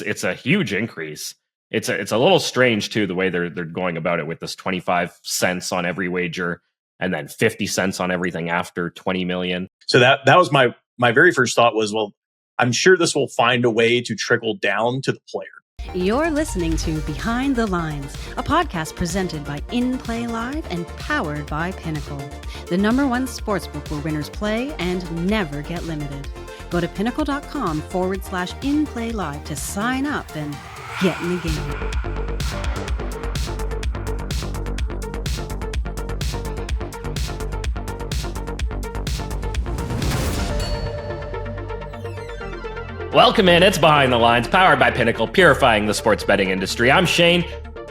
it's a huge increase. It's a little strange too, the way they're going about it with this 25 cents on every wager and then 50 cents on everything after 20 million. So that was my very first thought was, well, I'm sure this will find a way to trickle down to the player. You're listening to Behind the Lines, a podcast presented by In Play Live and powered by Pinnacle, the #1 sportsbook where winners play and never get limited. Go to pinnacle.com/InPlayLive to sign up and get in the game. Welcome in. It's Behind the Lines, powered by Pinnacle, purifying the sports betting industry. I'm Shane.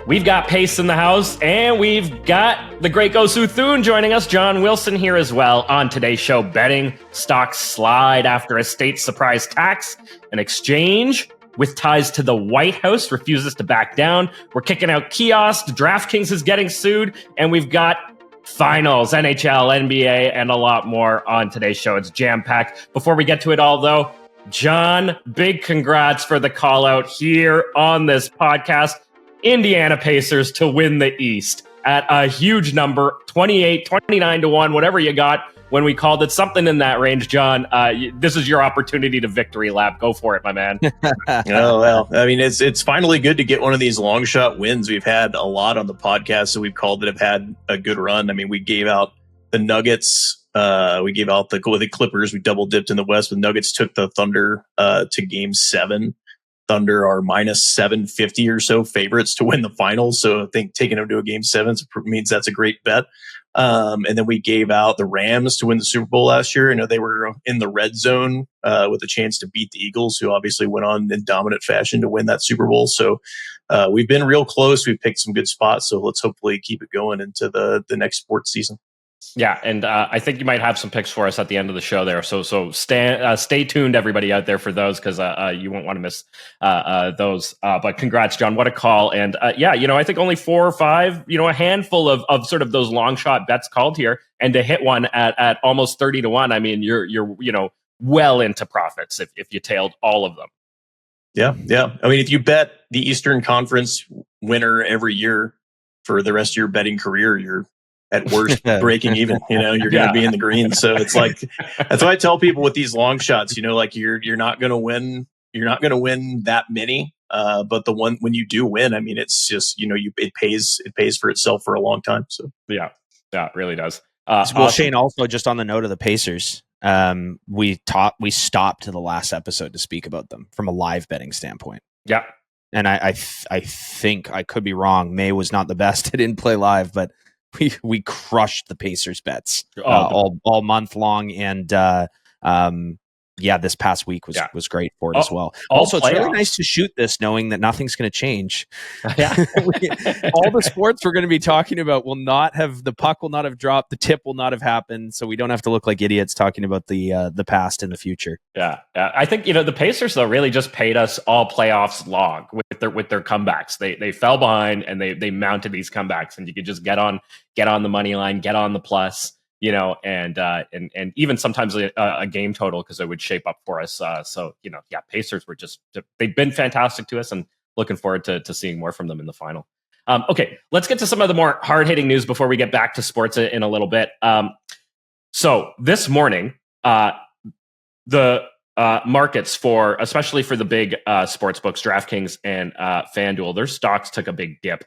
We've got Pace in the house, and we've got the great Gosu Thune joining us. John Wilson here as well. On today's show, betting stocks slide after a state surprise tax. An exchange with ties to the White House refuses to back down. We're kicking out Kiosk. DraftKings is getting sued, and we've got finals, NHL, NBA, and a lot more on today's show. It's jam-packed. Before we get to it all, though, John, big congrats for the call out here on this podcast. Indiana Pacers to win the East at a huge number, 28, 29 to 1, whatever you got when we called it, something in that range. John, this is your opportunity to victory lap. Go for it, my man. Oh, well, I mean, it's finally good to get one of these long shot wins. We've had a lot on the podcast, so we've called that have had a good run. I mean, we gave out the Nuggets. We gave out the Clippers. We double dipped in the West. The Nuggets took the Thunder to Game 7. Thunder are minus 750 or so favorites to win the finals. So I think taking them to a Game 7 means that's a great bet. And then we gave out the Rams to win the Super Bowl last year. I know they were in the red zone with a chance to beat the Eagles, who obviously went on in dominant fashion to win that Super Bowl. So we've bbeen real close. We've picked some good spots. So let's hopefully keep it going into the next sports season. Yeah, and I think you might have some picks for us at the end of the show there. So stay tuned, everybody out there, for those, because you won't want to miss those. But congrats, John. What a call. And I think only 4 or 5, a handful of sort of those long shot bets called here. And to hit one at almost 30 to 1, I mean, you're well into profits if you tailed all of them. Yeah. I mean, if you bet the Eastern Conference winner every year for the rest of your betting career, you're at worst breaking even. You're going to be in the green. So it's like, that's why I tell people with these long shots, like you're not going to win. You're not going to win that many. But the one when you do win, I mean, it's just it pays for itself for a long time. So yeah, it really does. Well, awesome. Shane, also just on the note of the Pacers, we stopped to the last episode to speak about them from a live betting standpoint. Yeah, and I think I could be wrong. May was not the best at In Play Live, but we crushed the Pacers bets all month long, and this past week was great for it as well. Also, it's really nice to shoot this knowing that nothing's going to change. Yeah. All the sports we're going to be talking about the puck will not have dropped, the tip will not have happened, so we don't have to look like idiots talking about the past and the future. Yeah. I think the Pacers though really just paid us all playoffs long with their comebacks. They fell behind and they mounted these comebacks, and you could just get on the money line, get on the plus. And even sometimes a game total, because it would shape up for us. Pacers were they've been fantastic to us, and looking forward to seeing more from them in the final. Okay, let's get to some of the more hard-hitting news before we get back to sports in a little bit. So this morning, the markets especially for the big sportsbooks, DraftKings and FanDuel, their stocks took a big dip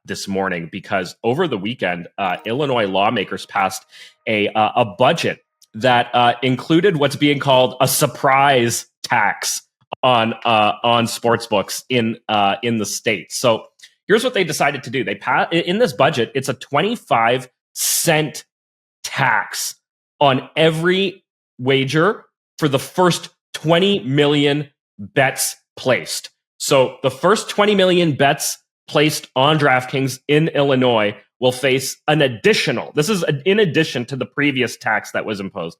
this morning, because over the weekend, Illinois lawmakers passed a budget that included what's being called a surprise tax on sportsbooks in the state. So here's what they decided to do. They in this budget, it's a 25-cent tax on every wager for the first 20 million bets placed. So the first 20 million bets placed on DraftKings in Illinois will face an additional, this is in addition to the previous tax that was imposed,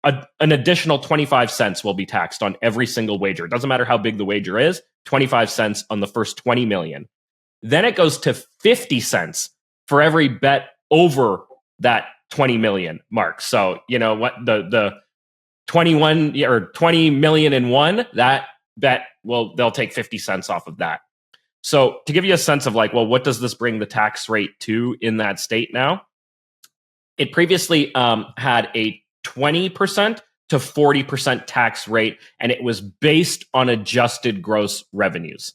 an additional 25 cents will be taxed on every single wager. It doesn't matter how big the wager is, 25 cents on the first 20 million. Then it goes to 50 cents for every bet over that 20 million mark. So, the 21 or 20 million and one, that bet, well, they'll take 50 cents off of that. So to give you a sense of like, well, what does this bring the tax rate to in that state now? It previously had a 20% to 40% tax rate, and it was based on adjusted gross revenues.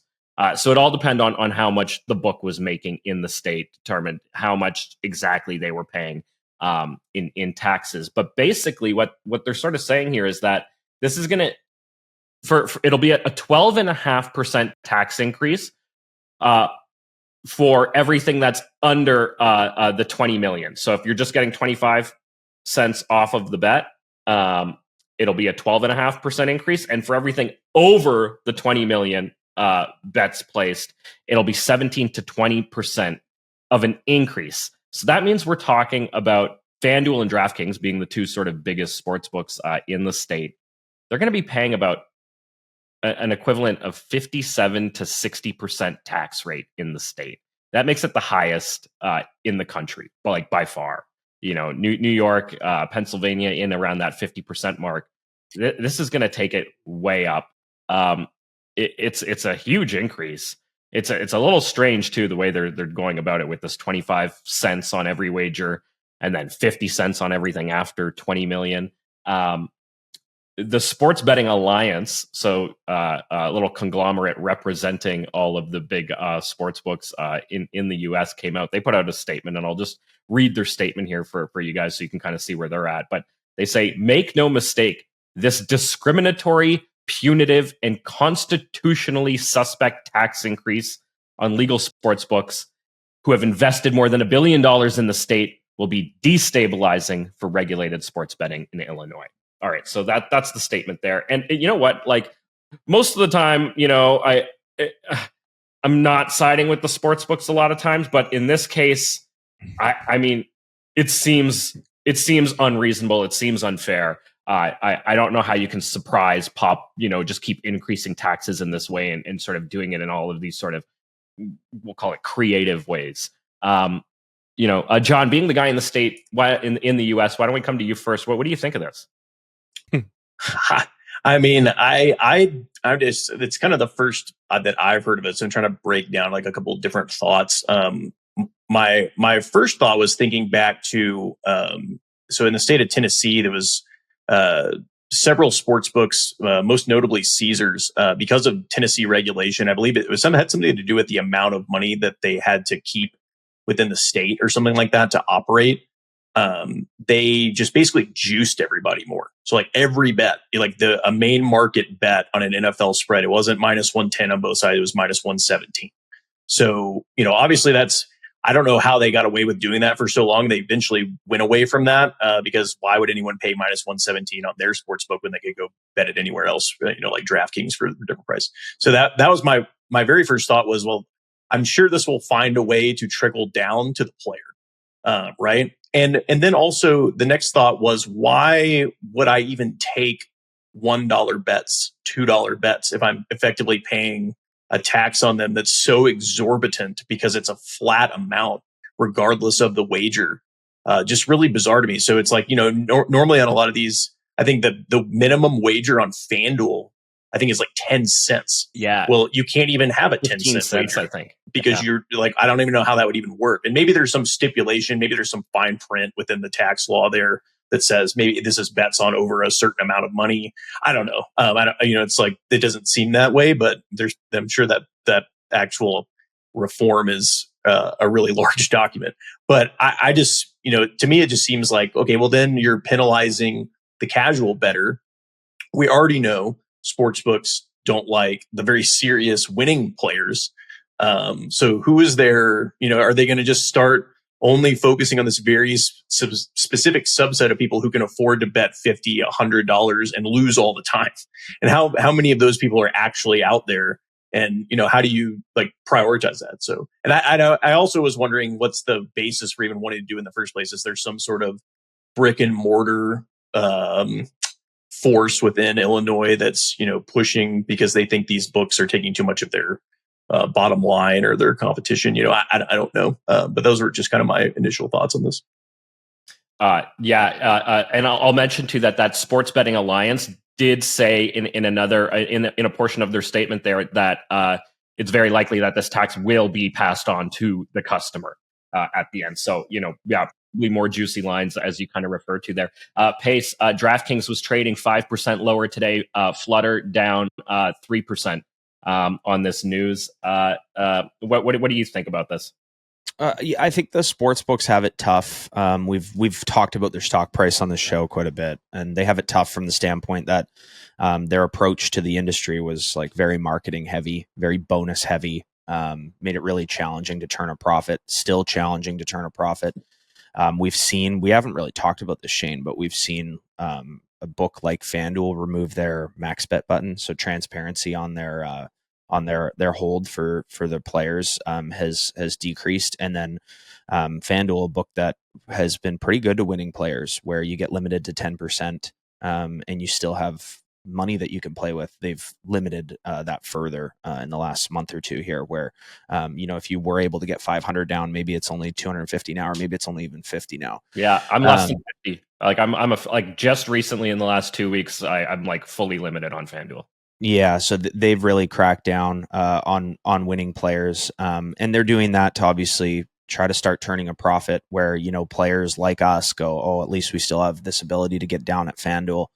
So it all depended on how much the book was making in the state, determined how much exactly they were paying in taxes. But basically, what they're sort of saying here is that this is going to, it'll be a 12.5% tax increase for everything that's under the 20 million. So if you're just getting 25 cents off of the bet, it'll be a 12.5% increase. And for everything over the 20 million bets placed, it'll be 17 to 20% of an increase. So that means we're talking about FanDuel and DraftKings being the two sort of biggest sports books in the state. They're going to be paying about an equivalent of 57 to 60% tax rate in the state. That makes it the highest in the country, like by far. You know, New York, Pennsylvania, in around that 50% mark. This is going to take it way up. It's a huge increase. It's a little strange too, the way they're going about it with this 25 cents on every wager and then 50 cents on everything after 20 million. The Sports Betting Alliance, so a little conglomerate representing all of the big sports books in the US, came out. They put out a statement, and I'll just read their statement here for you guys so you can kind of see where they're at. But they say, make no mistake, this discriminatory, punitive, and constitutionally suspect tax increase on legal sports books who have invested more than $1 billion in the state will be destabilizing for regulated sports betting in Illinois. All right, so that's the statement there. And you know what? Like most of the time, you know, I'm not siding with the sports books a lot of times, but in this case, I mean, it seems unreasonable. It seems unfair. I don't know how you can just keep increasing taxes in this way and sort of doing it in all of these sort of, we'll call it creative ways. John, being the guy in the state, in the US, why don't we come to you first? What do you think of this? I mean, I just, it's kind of the first that I've heard of it. So I'm trying to break down like a couple of different thoughts. My first thought was thinking back to, so in the state of Tennessee, there was several sports books, most notably Caesars, because of Tennessee regulation. I believe it had something to do with the amount of money that they had to keep within the state or something like that to operate. They just basically juiced everybody more. So like every bet, like a main market bet on an NFL spread, it wasn't minus 110 on both sides. It was minus 117. So, obviously I don't know how they got away with doing that for so long. They eventually went away from that, because why would anyone pay minus 117 on their sports book when they could go bet it anywhere else, like DraftKings for a different price. So that was my very first thought was, well, I'm sure this will find a way to trickle down to the player. Right. And then also the next thought was, why would I even take $1 bets, $2 bets if I'm effectively paying a tax on them that's so exorbitant because it's a flat amount regardless of the wager? Just really bizarre to me. So it's like, normally on a lot of these, I think the minimum wager on FanDuel, I think is like 10 cents. Yeah. Well, you can't even have a 10 cent wager, I think, because you're like, I don't even know how that would even work. And maybe there's some stipulation, maybe there's some fine print within the tax law there that says maybe this is bets on over a certain amount of money. I don't know. It's like, it doesn't seem that way, but I'm sure that actual reform is a really large document. But I just, to me, it just seems like, okay, well, then you're penalizing the casual bettor. We already know sportsbooks don't like the very serious winning players. So who is there? Are they going to just start only focusing on this very specific subset of people who can afford to bet $50, $100 and lose all the time? And how many of those people are actually out there? And, how do you like prioritize that? So, and I also was wondering, what's the basis for even wanting to do in the first place? Is there some sort of brick and mortar force within Illinois that's, pushing because they think these books are taking too much of their bottom line or their competition? I don't know. But those were just kind of my initial thoughts on this. And I'll mention too that Sports Betting Alliance did say in another in a portion of their statement there that it's very likely that this tax will be passed on to the customer at the end. So, more juicy lines as you kind of referred to there. Pace, DraftKings was trading 5% lower today. Flutter down 3% on this news. What do you think about this? I think the sports books have it tough. We've talked about their stock price on the show quite a bit, and they have it tough from the standpoint that their approach to the industry was like very marketing heavy, very bonus heavy. Made it really challenging to turn a profit. Still challenging to turn a profit. We haven't really talked about this, Shane, but we've seen a book like FanDuel remove their max bet button, so transparency on their hold for the players has decreased. And then FanDuel, a book that has been pretty good to winning players, where you get limited to 10% and you still have money that you can play with. They've limited that further in the last month or two here, where if you were able to get 500 down, maybe it's only 250 now, or maybe it's only even 50 now. Yeah, I'm less than 50. Like I'm just recently in the last 2 weeks, I'm like fully limited on FanDuel. Yeah, so they've really cracked down on winning players, and they're doing that to obviously try to start turning a profit. Where players like us go, oh, at least we still have this ability to get down at FanDuel.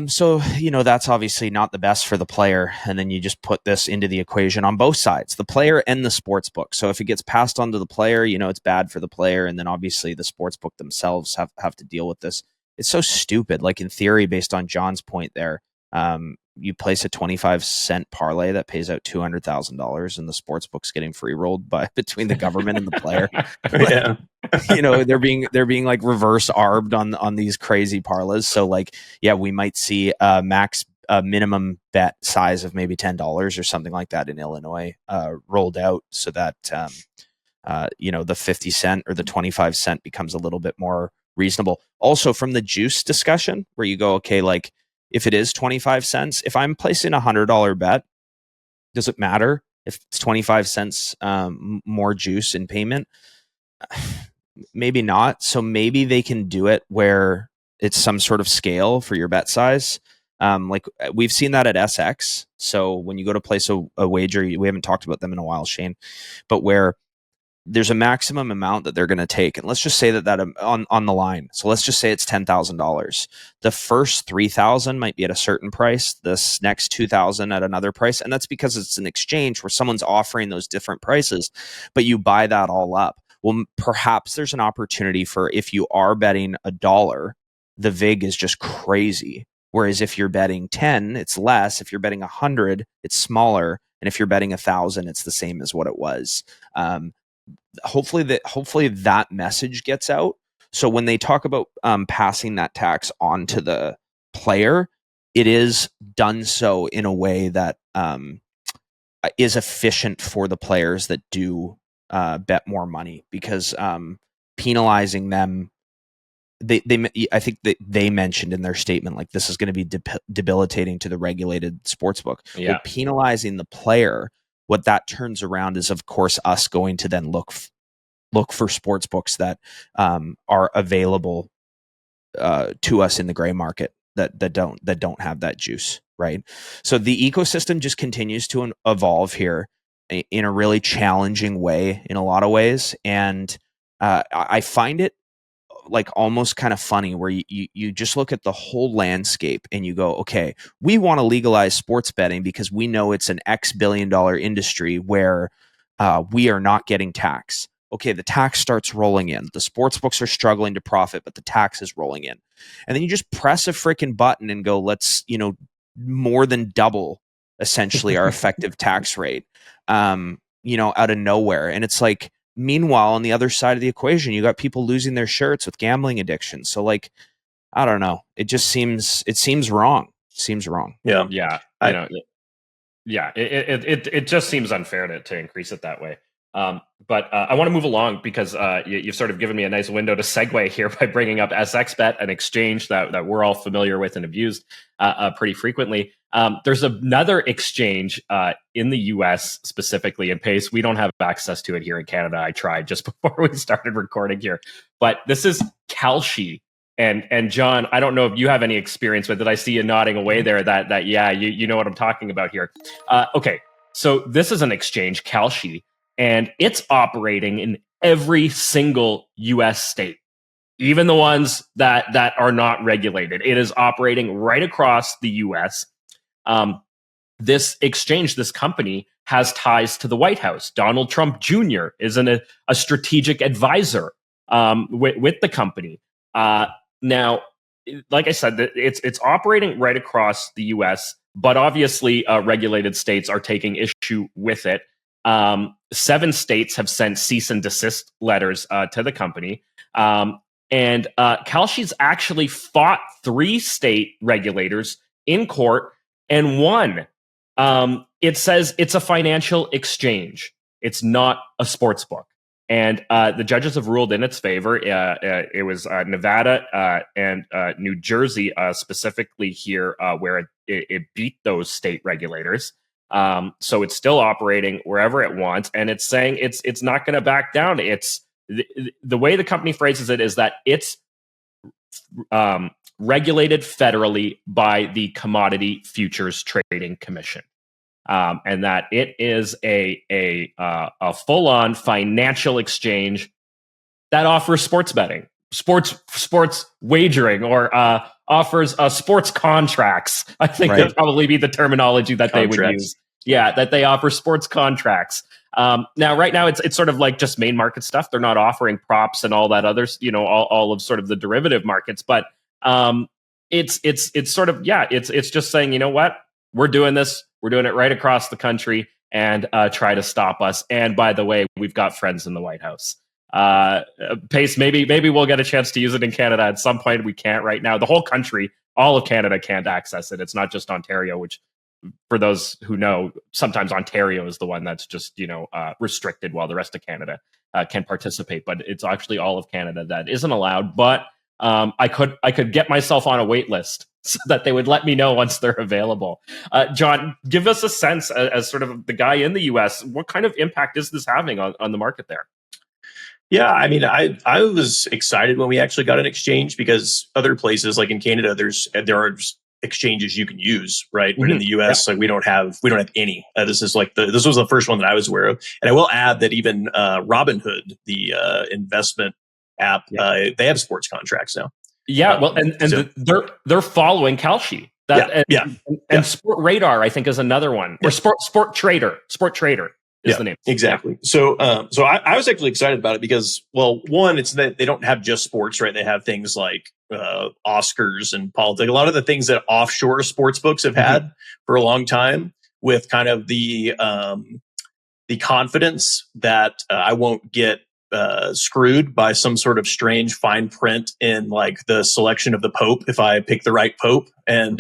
So that's obviously not the best for the player, and then you just put this into the equation on both sides, the player and the sports book. So if it gets passed on to the player, it's bad for the player, and then obviously the sports book themselves have to deal with this. It's so stupid. Like, in theory, based on John's point there, you place a 25-cent parlay that pays out $200,000, and the sports book's getting free rolled between the government and the player. Yeah. They're being like reverse arbed on these crazy parlays. So we might see a minimum bet size of maybe $10 or something like that in Illinois rolled out, so that the 50 cent or the 25 cent becomes a little bit more reasonable. Also, from the juice discussion, where you go, okay, like, if it is 25 cents, if I'm placing a $100 bet, does it matter if it's 25 cents more juice in payment? Maybe not. So maybe they can do it where it's some sort of scale for your bet size. Like, we've seen that at SX. So when you go to place a wager, we haven't talked about them in a while, Shane, but where there's a maximum amount that they're going to take. And let's just say that on the line. So let's just say it's $10,000. The first 3,000 might be at a certain price. This next 2,000 at another price. And that's because it's an exchange where someone's offering those different prices, but you buy that all up. Well, perhaps there's an opportunity for, if you are betting $1, the VIG is just crazy. Whereas if you're betting 10, it's less. If you're betting 100, it's smaller. And if you're betting 1,000, it's the same as what it was. Hopefully that message gets out. So when they talk about passing that tax on to the player, it is done so in a way that is efficient for the players that do bet more money, because penalizing them, I think that they mentioned in their statement, like, this is going to be debilitating to the regulated sportsbook. Yeah. Well, penalizing the player, what that turns around is, of course, us going to then look for sports books that are available to us in the gray market that don't have that juice, right? So the ecosystem just continues to evolve here in a really challenging way in a lot of ways, and I find it like almost kind of funny, where you just look at the whole landscape and you go, okay, we want to legalize sports betting because we know it's an X billion-dollar industry where we are not getting tax. Okay, the tax starts rolling in. The sports books are struggling to profit, but the tax is rolling in. And then you just press a freaking button and go, let's, more than double essentially our effective tax rate, out of nowhere. And it's like, meanwhile, on the other side of the equation, you got people losing their shirts with gambling addiction. So, like, I don't know. It seems wrong. Seems wrong. Yeah. Yeah. It just seems unfair to increase it that way. But I want to move along because you've sort of given me a nice window to segue here by bringing up SXBet, an exchange that we're all familiar with and have used pretty frequently. There's another exchange in the US specifically in Pace. We don't have access to it here in Canada. I tried just before we started recording here. But this is Kalshi. And John, I don't know if you have any experience with it. I see you nodding away there. That yeah, you know what I'm talking about here. Okay, so this is an exchange, Kalshi, and it's operating in every single U.S. state, even the ones that are not regulated. It is operating right across the U.S. This exchange, this company, has ties to the White House. Donald Trump Jr. is a strategic advisor with the company. Now, like I said, it's operating right across the U.S., but obviously regulated states are taking issue with it. 7 states have sent cease and desist letters to the company. And Kalshi's actually fought 3 state regulators in court and won. It says it's a financial exchange. It's not a sports book. And the judges have ruled in its favor. It was Nevada and New Jersey specifically here where it beat those state regulators. So it's still operating wherever it wants. And it's saying it's not going to back down. It's the way the company phrases it is that it's regulated federally by the Commodity Futures Trading Commission. And that it is a full-on financial exchange that offers sports betting, sports wagering, or offers sports contracts. I think that'd probably be the terminology that they would use. Yeah, that they offer sports contracts. Now, right now, it's sort of like just main market stuff. They're not offering props and all that others, all of sort of the derivative markets. But it's sort of it's just saying, you know what, we're doing this. We're doing it right across the country, and try to stop us. And by the way, we've got friends in the White House. Pace, maybe we'll get a chance to use it in Canada at some point. We can't right now. The whole country, all of Canada can't access it. It's not just Ontario, which, for those who know, sometimes Ontario is the one that's just restricted, while the rest of Canada can participate. But it's actually all of Canada that isn't allowed. But I could get myself on a wait list so that they would let me know once they're available. John, give us a sense as sort of the guy in the US, what kind of impact is this having on the market there? Yeah, I mean, I was excited when we actually got an exchange, because other places like in Canada, there are exchanges you can use, right? But in the US, like we don't have any. This is like this was the first one that I was aware of. And I will add that even Robinhood, the investment app, they have sports contracts now. Yeah, well, and so, they're following Kalshi. And Sport Radar, I think, is another one. Or Sport Trader is the name. Exactly. So I was actually excited about it because, well, one, it's that they don't have just sports, right? They have things like Oscars and politics. A lot of the things that offshore sports books have had for a long time, with kind of the confidence that I won't get screwed by some sort of strange fine print in like the selection of the Pope if I pick the right Pope. And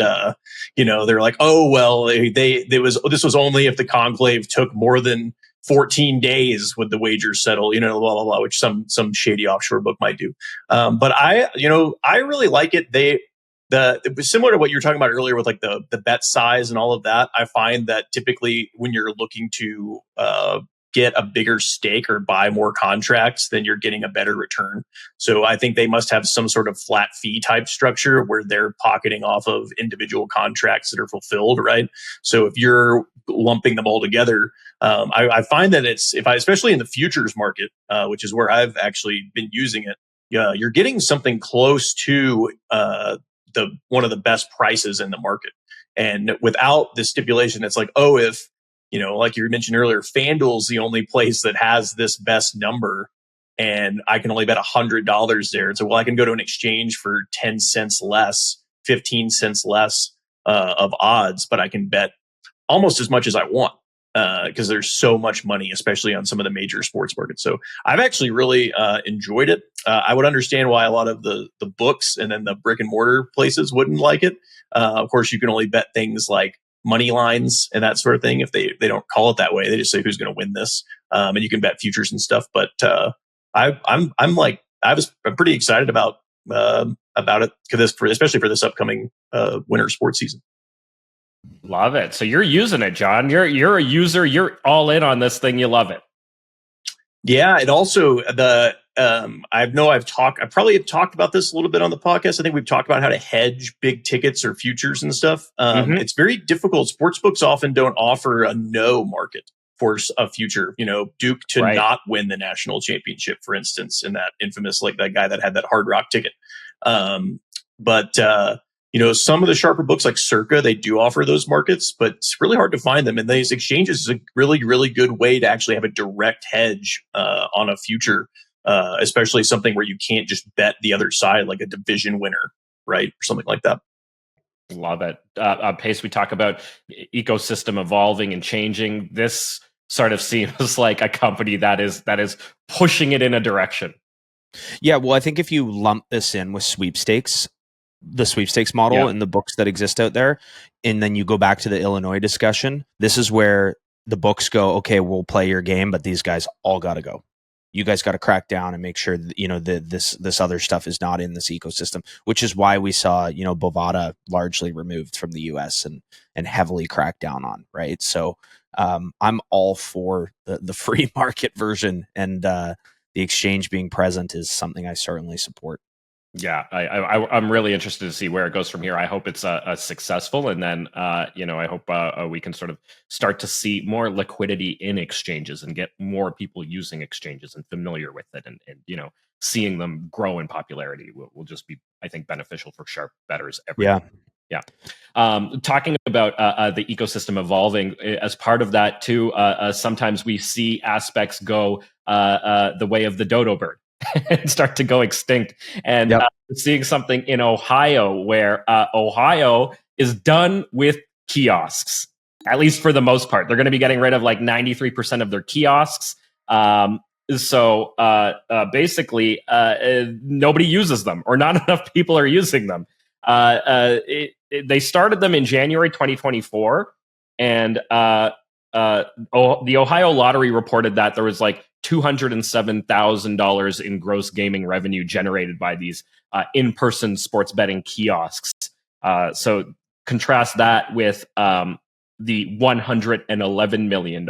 they're like, oh well, this was only if the conclave took more than 14 days would the wagers settle, blah blah blah, which some shady offshore book might do. But I really like it. It was similar to what you were talking about earlier with like the bet size and all of that. I find that typically when you're looking to get a bigger stake or buy more contracts, then you're getting a better return. So I think they must have some sort of flat fee type structure where they're pocketing off of individual contracts that are fulfilled, right? So if you're lumping them all together, I find that especially in the futures market, which is where I've actually been using it, you're getting something close to one of the best prices in the market. And without the stipulation, it's like, oh, if like you mentioned earlier, FanDuel's the only place that has this best number, and I can only bet $100 there. So, well, I can go to an exchange for 10 cents less, 15 cents less of odds, but I can bet almost as much as I want because there's so much money, especially on some of the major sports markets. So I've actually really enjoyed it. I would understand why a lot of the books and then the brick and mortar places wouldn't like it. Of course, you can only bet things like money lines and that sort of thing. If they don't call it that way, they just say who's going to win this, and you can bet futures and stuff. But I'm pretty excited about it especially for this upcoming winter sports season. Love it. So you're using it, John. You're a user. You're all in on this thing. You love it. Yeah, it also I probably have talked about this a little bit on the podcast. I think we've talked about how to hedge big tickets or futures and stuff. It's very difficult. Sportsbooks often don't offer a no market for a future. Duke to not win the national championship, for instance, in that infamous, like that guy that had that Hard Rock ticket. But some of the sharper books like Circa, they do offer those markets, but it's really hard to find them. And these exchanges is a really, really good way to actually have a direct hedge on a future, especially something where you can't just bet the other side, like a division winner, right? Or something like that. Love it. Pace, we talk about ecosystem evolving and changing. This sort of seems like a company that is pushing it in a direction. Yeah, well, I think if you lump this in with sweepstakes, the sweepstakes model and the books that exist out there, and then you go back to the Illinois discussion, this is where the books go, okay, we'll play your game, but these guys all got to go. You guys got to crack down and make sure that, this other stuff is not in this ecosystem, which is why we saw, Bovada largely removed from the US and heavily cracked down on, right? So I'm all for the free market version, and the exchange being present is something I certainly support. Yeah, I'm really interested to see where it goes from here. I hope it's successful, and then I hope we can sort of start to see more liquidity in exchanges and get more people using exchanges and familiar with it, and seeing them grow in popularity will just be, I think, beneficial for sharp bettors everywhere. Yeah. Talking about the ecosystem evolving, as part of that too, sometimes we see aspects go the way of the dodo bird and start to go extinct. And seeing something in Ohio where Ohio is done with kiosks, at least for the most part. They're going to be getting rid of like 93% of their kiosks. So basically, nobody uses them, or not enough people are using them. They started them in January 2024, and the Ohio Lottery reported that there was like $207,000 in gross gaming revenue generated by these in-person sports betting kiosks. So contrast that with the $111 million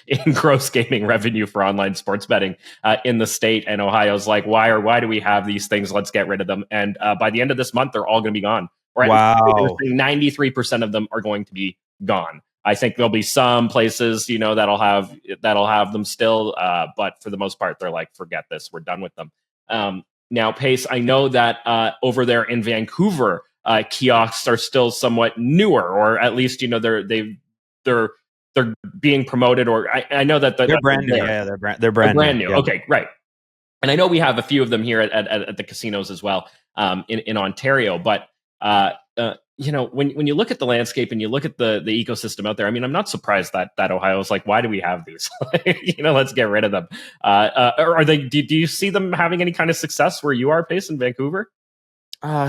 in gross gaming revenue for online sports betting in the state. And Ohio's like, why do we have these things? Let's get rid of them. And by the end of this month, they're all going to be gone. Wow. 93% of them are going to be gone. I think there'll be some places, that'll have them still, but for the most part, they're like, forget this, we're done with them. Now, Pace, I know that over there in Vancouver, kiosks are still somewhat newer, or at least they're being promoted. Or I know that they're brand new. Yeah, they're brand new. Yeah. Okay, right. And I know we have a few of them here at the casinos as well in Ontario, but. When you look at the landscape and you look at the ecosystem out there, I mean, I'm not surprised that Ohio is like, why do we have these? Let's get rid of them. Are they? Do you see them having any kind of success where you are, Pace, in Vancouver?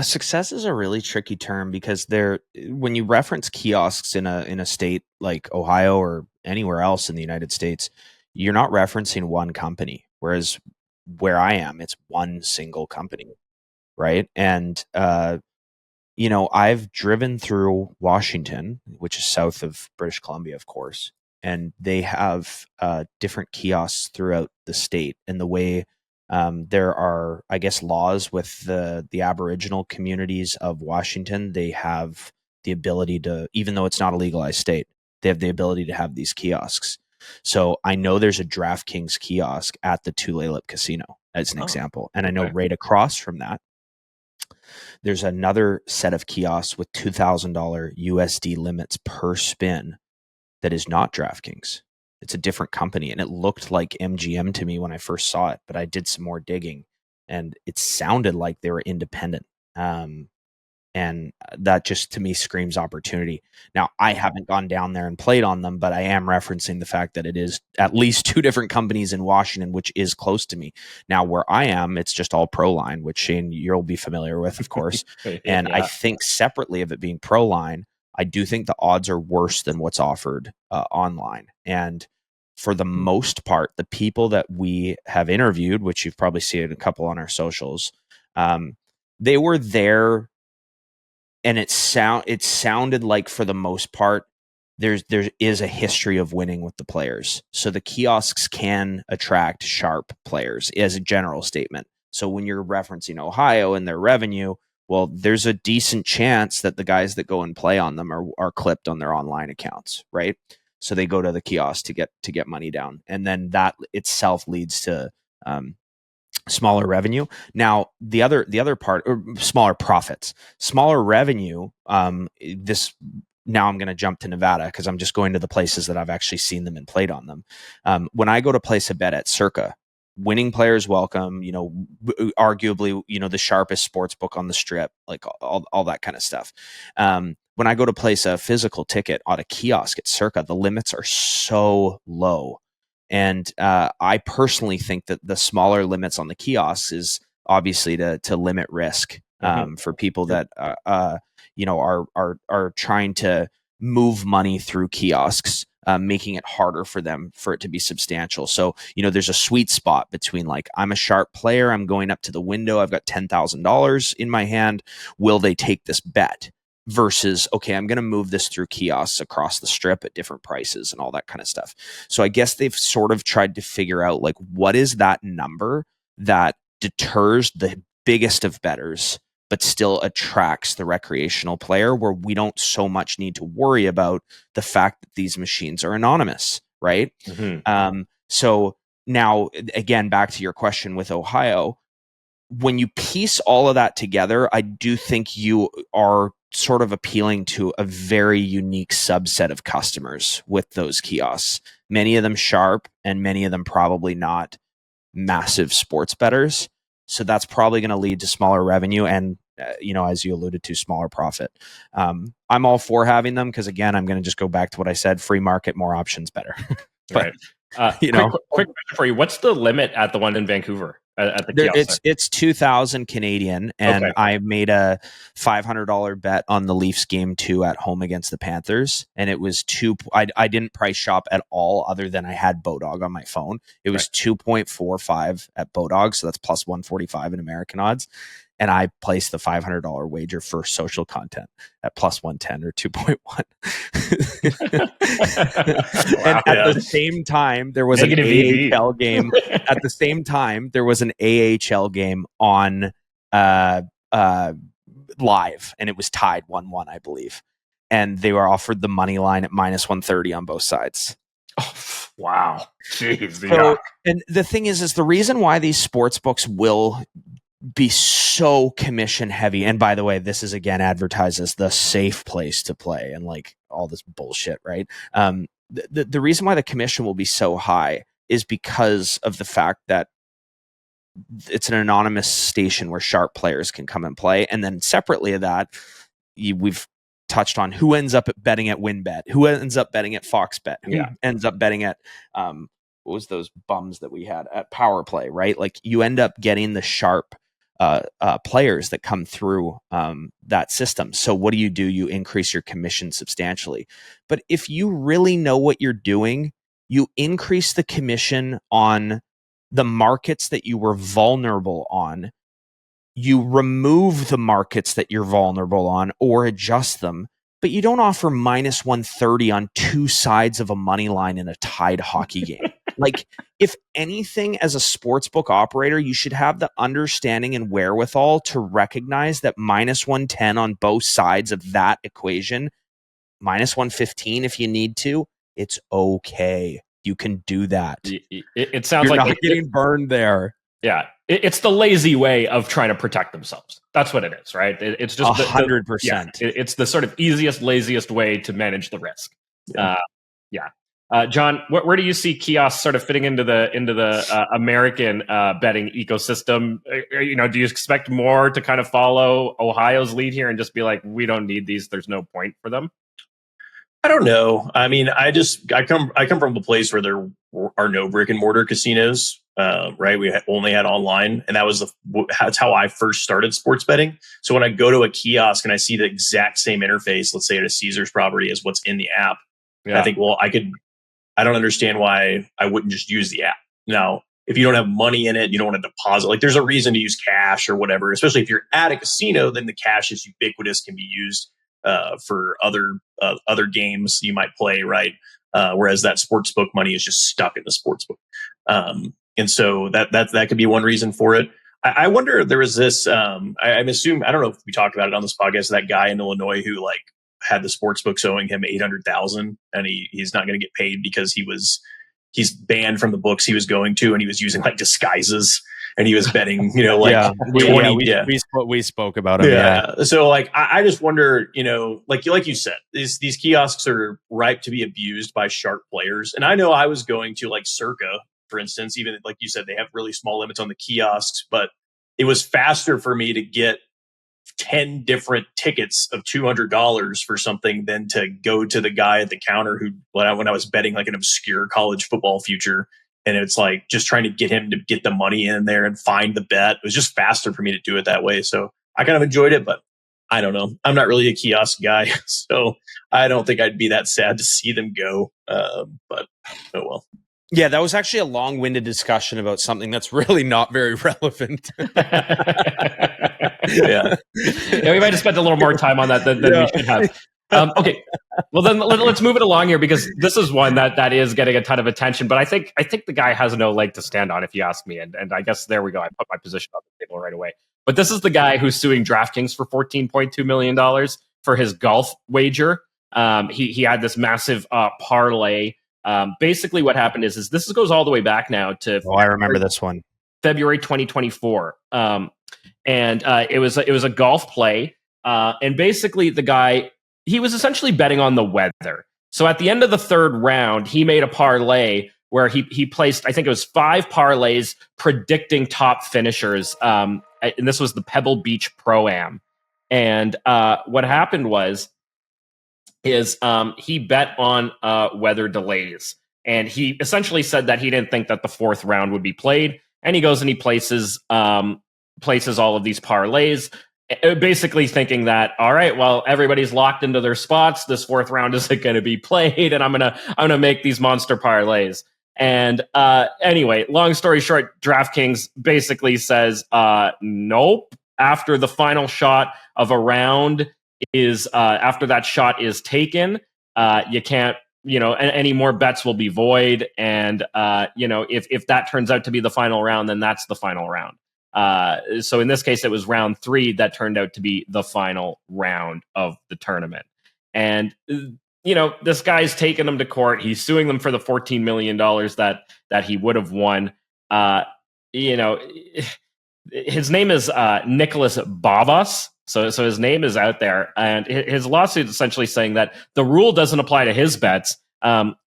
Success is a really tricky term, because when you reference kiosks in a state like Ohio or anywhere else in the United States, you're not referencing one company. Whereas where I am, it's one single company, right? And I've driven through Washington, which is south of British Columbia, of course, and they have different kiosks throughout the state. And the way there are, I guess, laws with the Aboriginal communities of Washington, they have the ability to, even though it's not a legalized state, they have the ability to have these kiosks. So I know there's a DraftKings kiosk at the Tulalip Casino, as an example. And I know right across from that, there's another set of kiosks with $2,000 USD limits per spin that is not DraftKings. It's a different company, and it looked like MGM to me when I first saw it, but I did some more digging, and it sounded like they were independent. And that just, to me, screams opportunity. Now, I haven't gone down there and played on them, but I am referencing the fact that it is at least two different companies in Washington, which is close to me. Now, where I am, it's just all Proline, which, Shane, you'll be familiar with, of course. And I think separately of it being Proline, I do think the odds are worse than what's offered online. And for the most part, the people that we have interviewed, which you've probably seen a couple on our socials, they were there. And it sounded like, for the most part, there is a history of winning with the players. So the kiosks can attract sharp players as a general statement. So when you're referencing Ohio and their revenue, well, there's a decent chance that the guys that go and play on them are clipped on their online accounts, right? So they go to the kiosk to get money down, and then that itself leads to smaller revenue. Now, the other part, or smaller profits, smaller revenue. Now I'm going to jump to Nevada because I'm just going to the places that I've actually seen them and played on them. When I go to place a bet at Circa, winning players welcome, arguably, the sharpest sports book on the strip, like all that kind of stuff. When I go to place a physical ticket on a kiosk at Circa, the limits are so low. And I personally think that the smaller limits on the kiosks is obviously to limit risk for people that are trying to move money through kiosks, making it harder for them for it to be substantial. So, there's a sweet spot between like, I'm a sharp player, I'm going up to the window, I've got $10,000 in my hand. Will they take this bet? Versus, okay, I'm going to move this through kiosks across the strip at different prices and all that kind of stuff. So I guess they've sort of tried to figure out like, what is that number that deters the biggest of bettors, but still attracts the recreational player, where we don't so much need to worry about the fact that these machines are anonymous, right? So now, again, back to your question with Ohio, when you piece all of that together, I do think you are sort of appealing to a very unique subset of customers with those kiosks. Many of them sharp, and many of them probably not massive sports bettors. So that's probably going to lead to smaller revenue and, as you alluded to, smaller profit. I'm all for having them because, again, I'm going to just go back to what I said: free market, more options, better. But right. Quick question for you: what's the limit at the one in Vancouver? At the kiosk? It's 2,000 Canadian, and okay. I made a $500 bet on the Leafs game 2 at home against the Panthers, and it was I didn't price shop at all, other than I had Bodog on my phone. It was 2.45 at Bodog, so that's plus 145 in American odds. And I placed the $500 wager for social content at plus 110 or 2.1. And at the same time, there was Negative an AHL game. At the same time, there was an AHL game on live, and it was tied 1-1, I believe. And they were offered the money line at minus 130 on both sides. Oh, wow. Jeez. So, and the thing is the reason why these sports books will be so commission heavy, and by the way, this is again advertised as the safe place to play and like all this bullshit, right? The reason why the commission will be so high is because of the fact that it's an anonymous station where sharp players can come and play. And then separately of that, we've touched on who ends up betting at WinBet, who ends up betting at FoxBet, who ends up betting at what was those bums that we had at Power Play, right? Like you end up getting the sharp players that come through that system. So what do? You increase your commission substantially. But if you really know what you're doing, you increase the commission on the markets that you were vulnerable on. You remove the markets that you're vulnerable on or adjust them, but you don't offer minus 130 on two sides of a money line in a tied hockey game. Like, if anything, as a sportsbook operator, you should have the understanding and wherewithal to recognize that minus 110 on both sides of that equation, minus 115 if you need to, it's okay. You can do that. It sounds You're like not getting burned there. Yeah, it's the lazy way of trying to protect themselves. That's what it is, right? It's just 100%. It's the sort of easiest, laziest way to manage the risk. John, where do you see kiosks sort of fitting into the American betting ecosystem? Do you expect more to kind of follow Ohio's lead here and just be like, we don't need these, there's no point for them? I don't know. I mean, I come from a place where there are no brick and mortar casinos, right? We only had online, and that's how I first started sports betting. So when I go to a kiosk and I see the exact same interface, let's say at a Caesars property, as what's in the app, I think, well, I don't understand why I wouldn't just use the app. Now, if you don't have money in it, you don't want to deposit. Like, there's a reason to use cash or whatever, especially if you're at a casino, then the cash is ubiquitous, can be used. for other games you might play, right? Whereas that sportsbook money is just stuck in the sportsbook. And so that could be one reason for it. I wonder if there was this, I'm assuming, I don't know if we talked about it on this podcast, that guy in Illinois who like had the sportsbooks owing him $800,000 and he's not going to get paid because he's banned from the books he was going to, and he was using like disguises, and he was betting, like 20. We spoke about him. Yeah. So like, I just wonder, like you said, these kiosks are ripe to be abused by sharp players. And I know I was going to like Circa, for instance, even like you said, they have really small limits on the kiosks, but it was faster for me to get 10 different tickets of $200 for something than to go to the guy at the counter who, when I was betting like an obscure college football future, and it's like just trying to get him to get the money in there and find the bet. It was just faster for me to do it that way. So I kind of enjoyed it, but I don't know. I'm not really a kiosk guy, so I don't think I'd be that sad to see them go. But oh well. Yeah, that was actually a long-winded discussion about something that's really not very relevant. Yeah, we might have spent a little more time on that than we should have. Okay, well then let's move it along here, because this is one that is getting a ton of attention. But I think the guy has no leg to stand on, if you ask me. And I guess there we go. I put my position on the table right away. But this is the guy who's suing DraftKings for $14.2 million for his golf wager. He had this massive parlay. Basically, what happened is this goes all the way back now to. I remember this one. February 2024, and it was a golf play, and basically the guy, he was essentially betting on the weather. So at the end of the third round, he made a parlay where he placed, I think it was 5 parlays predicting top finishers, and this was the Pebble Beach Pro-Am. And what happened is he bet on weather delays, and he essentially said that he didn't think that the 4th round would be played. And he goes and he places all of these parlays, basically thinking that, all right, well, everybody's locked into their spots. This 4th round isn't going to be played, and I'm gonna make these monster parlays. And anyway, long story short, DraftKings basically says, nope. After the final shot of a round is after that shot is taken, you can't. Any more bets will be void. And, if that turns out to be the final round, then that's the final round. So in this case, it was round 3 that turned out to be the final round of the tournament. And, this guy's taking them to court. He's suing them for the $14 million that he would have won. His name is Nicholas Bavas. So his name is out there, and his lawsuit is essentially saying that the rule doesn't apply to his bets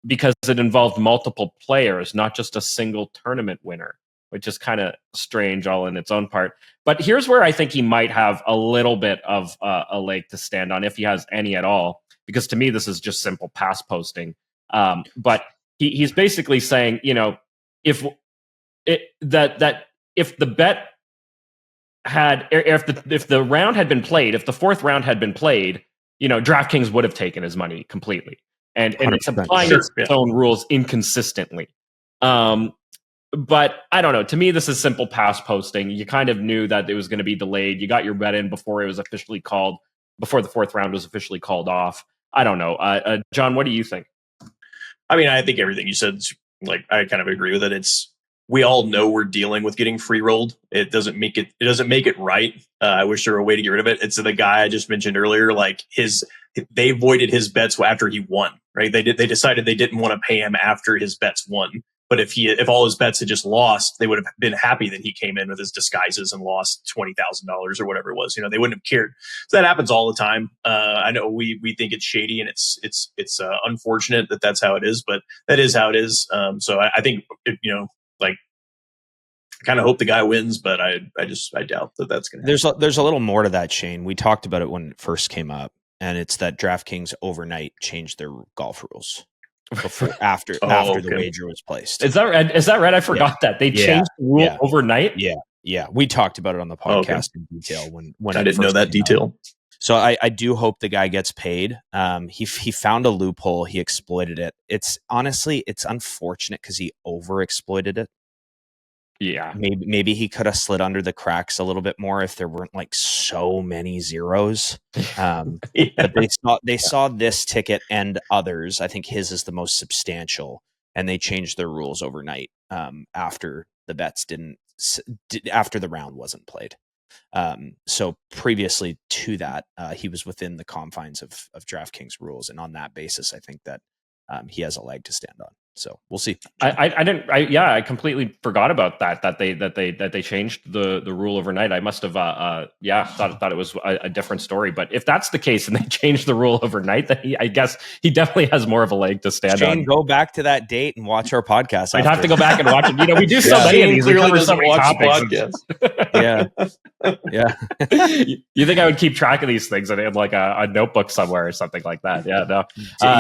because it involved multiple players, not just a single tournament winner, which is kind of strange all in its own part. But here's where I think he might have a little bit of a leg to stand on, if he has any at all, because to me, this is just simple pass posting. But he's basically saying, if the bet if the round had been played, if the 4th round had been played, DraftKings would have taken his money completely, and it's applying its own rules inconsistently. But I don't know. To me, this is simple pass posting. You kind of knew that it was going to be delayed. You got your bet in before it was officially called, before the 4th round was officially called off. I don't know. John, what do you think? I mean, I think everything you said, I kind of agree with it. We all know we're dealing with getting free rolled. It doesn't make it right. I wish there were a way to get rid of it. It's the guy I just mentioned earlier. They voided his bets after he won, right? They decided they didn't want to pay him after his bets won. But if all his bets had just lost, they would have been happy that he came in with his disguises and lost $20,000 or whatever it was. They wouldn't have cared. So that happens all the time. I know we think it's shady, and it's unfortunate that that's how it is, but that is how it is. So I think I kind of hope the guy wins, but I doubt that that's going to happen. There's a little more to that, Shane. We talked about it when it first came up, and it's that DraftKings overnight changed their golf rules after the wager was placed. Is that right? I forgot that they changed the rule overnight. Yeah. We talked about it on the podcast in detail when I didn't know that detail. Out. So I do hope the guy gets paid. He found a loophole. He exploited it. It's unfortunate because he overexploited it. Yeah. Maybe he could have slid under the cracks a little bit more if there weren't like so many zeros. But they saw this ticket and others. I think his is the most substantial, and they changed their rules overnight after the bets after the round wasn't played. So previously to that, he was within the confines of DraftKings rules, and on that basis, I think that he has a leg to stand on. So we'll see. I completely forgot about that they changed the rule overnight. I must have thought it was a different story. But if that's the case and they changed the rule overnight, then I guess he definitely has more of a leg to stand on. Go back to that date and watch our podcast. I'd have to go back and watch it. We do so many of these. We cover so many topics. Yeah. You think I would keep track of these things in like a notebook somewhere or something like that? Yeah, no.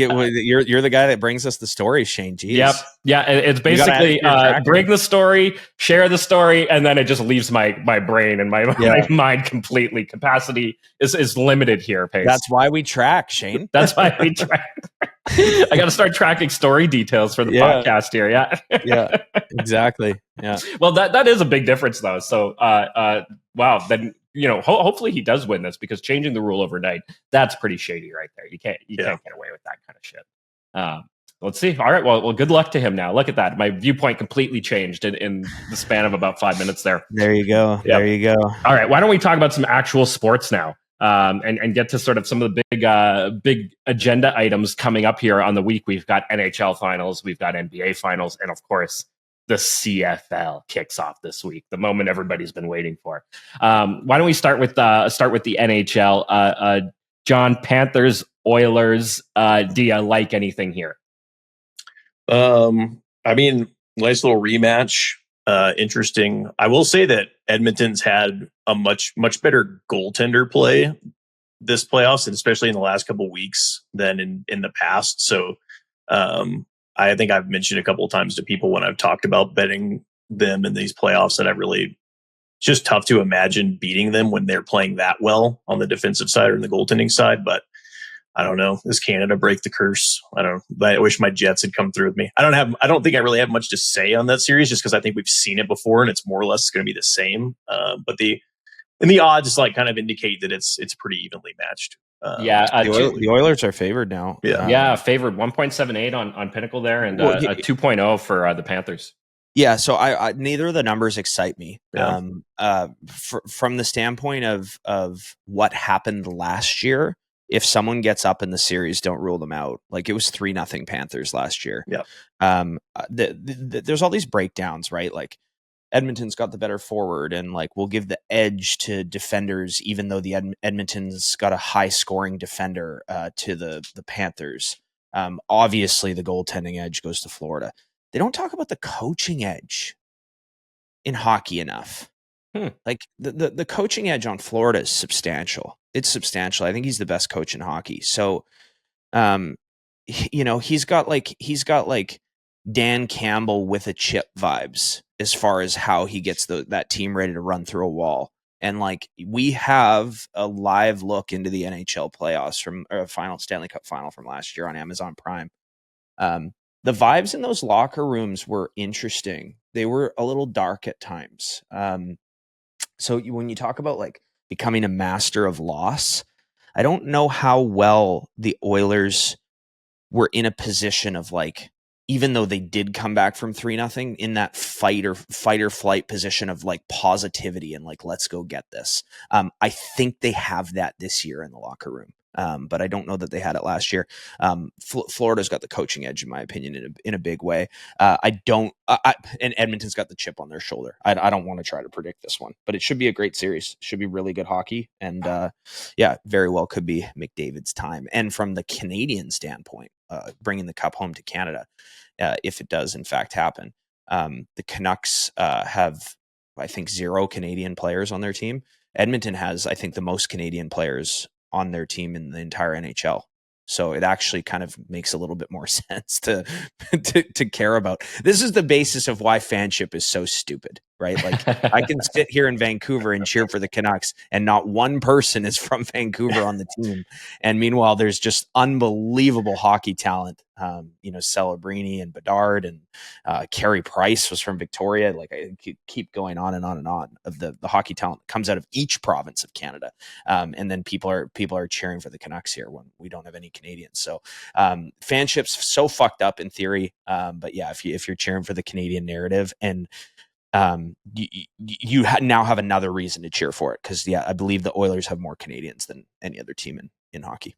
You're the guy that brings us the story, Shane. Jeez. Yep. Yeah, it's basically bring the story, share the story, and then it just leaves my brain and my mind completely. Capacity is limited here, Pace. That's why we track, Shane. That's why we track. I got to start tracking story details for the podcast here. Yeah, exactly. Yeah. Well, that is a big difference, though. So, wow. Then hopefully he does win this, because changing the rule overnight, that's pretty shady right there. You can't get away with that kind of shit. Let's see. All right. Well, good luck to him now. Look at that. My viewpoint completely changed in the span of about 5 minutes there. There you go. Yep. There you go. All right. Why don't we talk about some actual sports now, and get to sort of some of the big agenda items coming up here on the week. We've got NHL finals, we've got NBA finals, and of course, the CFL kicks off this week, the moment everybody's been waiting for. Why don't we start with the NHL? John, Panthers, Oilers. Do you like anything here? I mean, nice little rematch. Interesting. I will say that Edmonton's had a much better goaltender play this playoffs, and especially in the last couple of weeks, than in the past. So I think I've mentioned a couple of times to people when I've talked about betting them in these playoffs that it's just tough to imagine beating them when they're playing that well on the defensive side or in the goaltending side. But I don't know. Does Canada break the curse? I wish my Jets had come through with me. I don't think I really have much to say on that series, just because I think we've seen it before and it's more or less going to be the same. But the odds kind of indicate that it's pretty evenly matched. The Oilers are favored now. Favored 1.78 on Pinnacle there, and a 2.0 for the Panthers. Yeah, so I neither of the numbers excite me. Yeah. From the standpoint of what happened last year. If someone gets up in the series, don't rule them out. Like, it was 3-0 Panthers last year. Yeah. There's all these breakdowns, right? Like, Edmonton's got the better forward, and like we'll give the edge to defenders, even though the Edmonton's got a high scoring defender to the Panthers. Obviously, the goaltending edge goes to Florida. They don't talk about the coaching edge in hockey enough. Like the coaching edge on Florida is substantial. It's substantial. I think he's the best coach in hockey. So, he's got like Dan Campbell with a chip vibes as far as how he gets that team ready to run through a wall. And like, we have a live look into the NHL playoffs from Stanley Cup final from last year on Amazon Prime. The vibes in those locker rooms were interesting. They were a little dark at times. So when you talk about like becoming a master of loss, I don't know how well the Oilers were in a position of like, even though they did come back from 3-0, in that fight or flight position of like positivity and like, let's go get this. I think they have that this year in the locker room. But I don't know that they had it last year. Florida's got the coaching edge, in my opinion, in a big way. And Edmonton's got the chip on their shoulder. I don't want to try to predict this one, but it should be a great series. Should be really good hockey. And very well could be McDavid's time. And from the Canadian standpoint, bringing the cup home to Canada, if it does in fact happen, the Canucks have, I think, 0 Canadian players on their team. Edmonton has, I think, the most Canadian players on their team in the entire NHL. So it actually kind of makes a little bit more sense to care about. This is the basis of why fanship is so stupid. right? Like I can sit here in Vancouver and cheer for the Canucks, and not one person is from Vancouver on the team. And meanwhile, there's just unbelievable hockey talent. Celebrini and Bedard and Carey Price was from Victoria. Like I keep going on and on and on of the hockey talent that comes out of each province of Canada. And then people are cheering for the Canucks here when we don't have any Canadians. So fanship's so fucked up in theory. But yeah, if you're cheering for the Canadian narrative, and you now have another reason to cheer for it, because I believe the Oilers have more Canadians than any other team in hockey.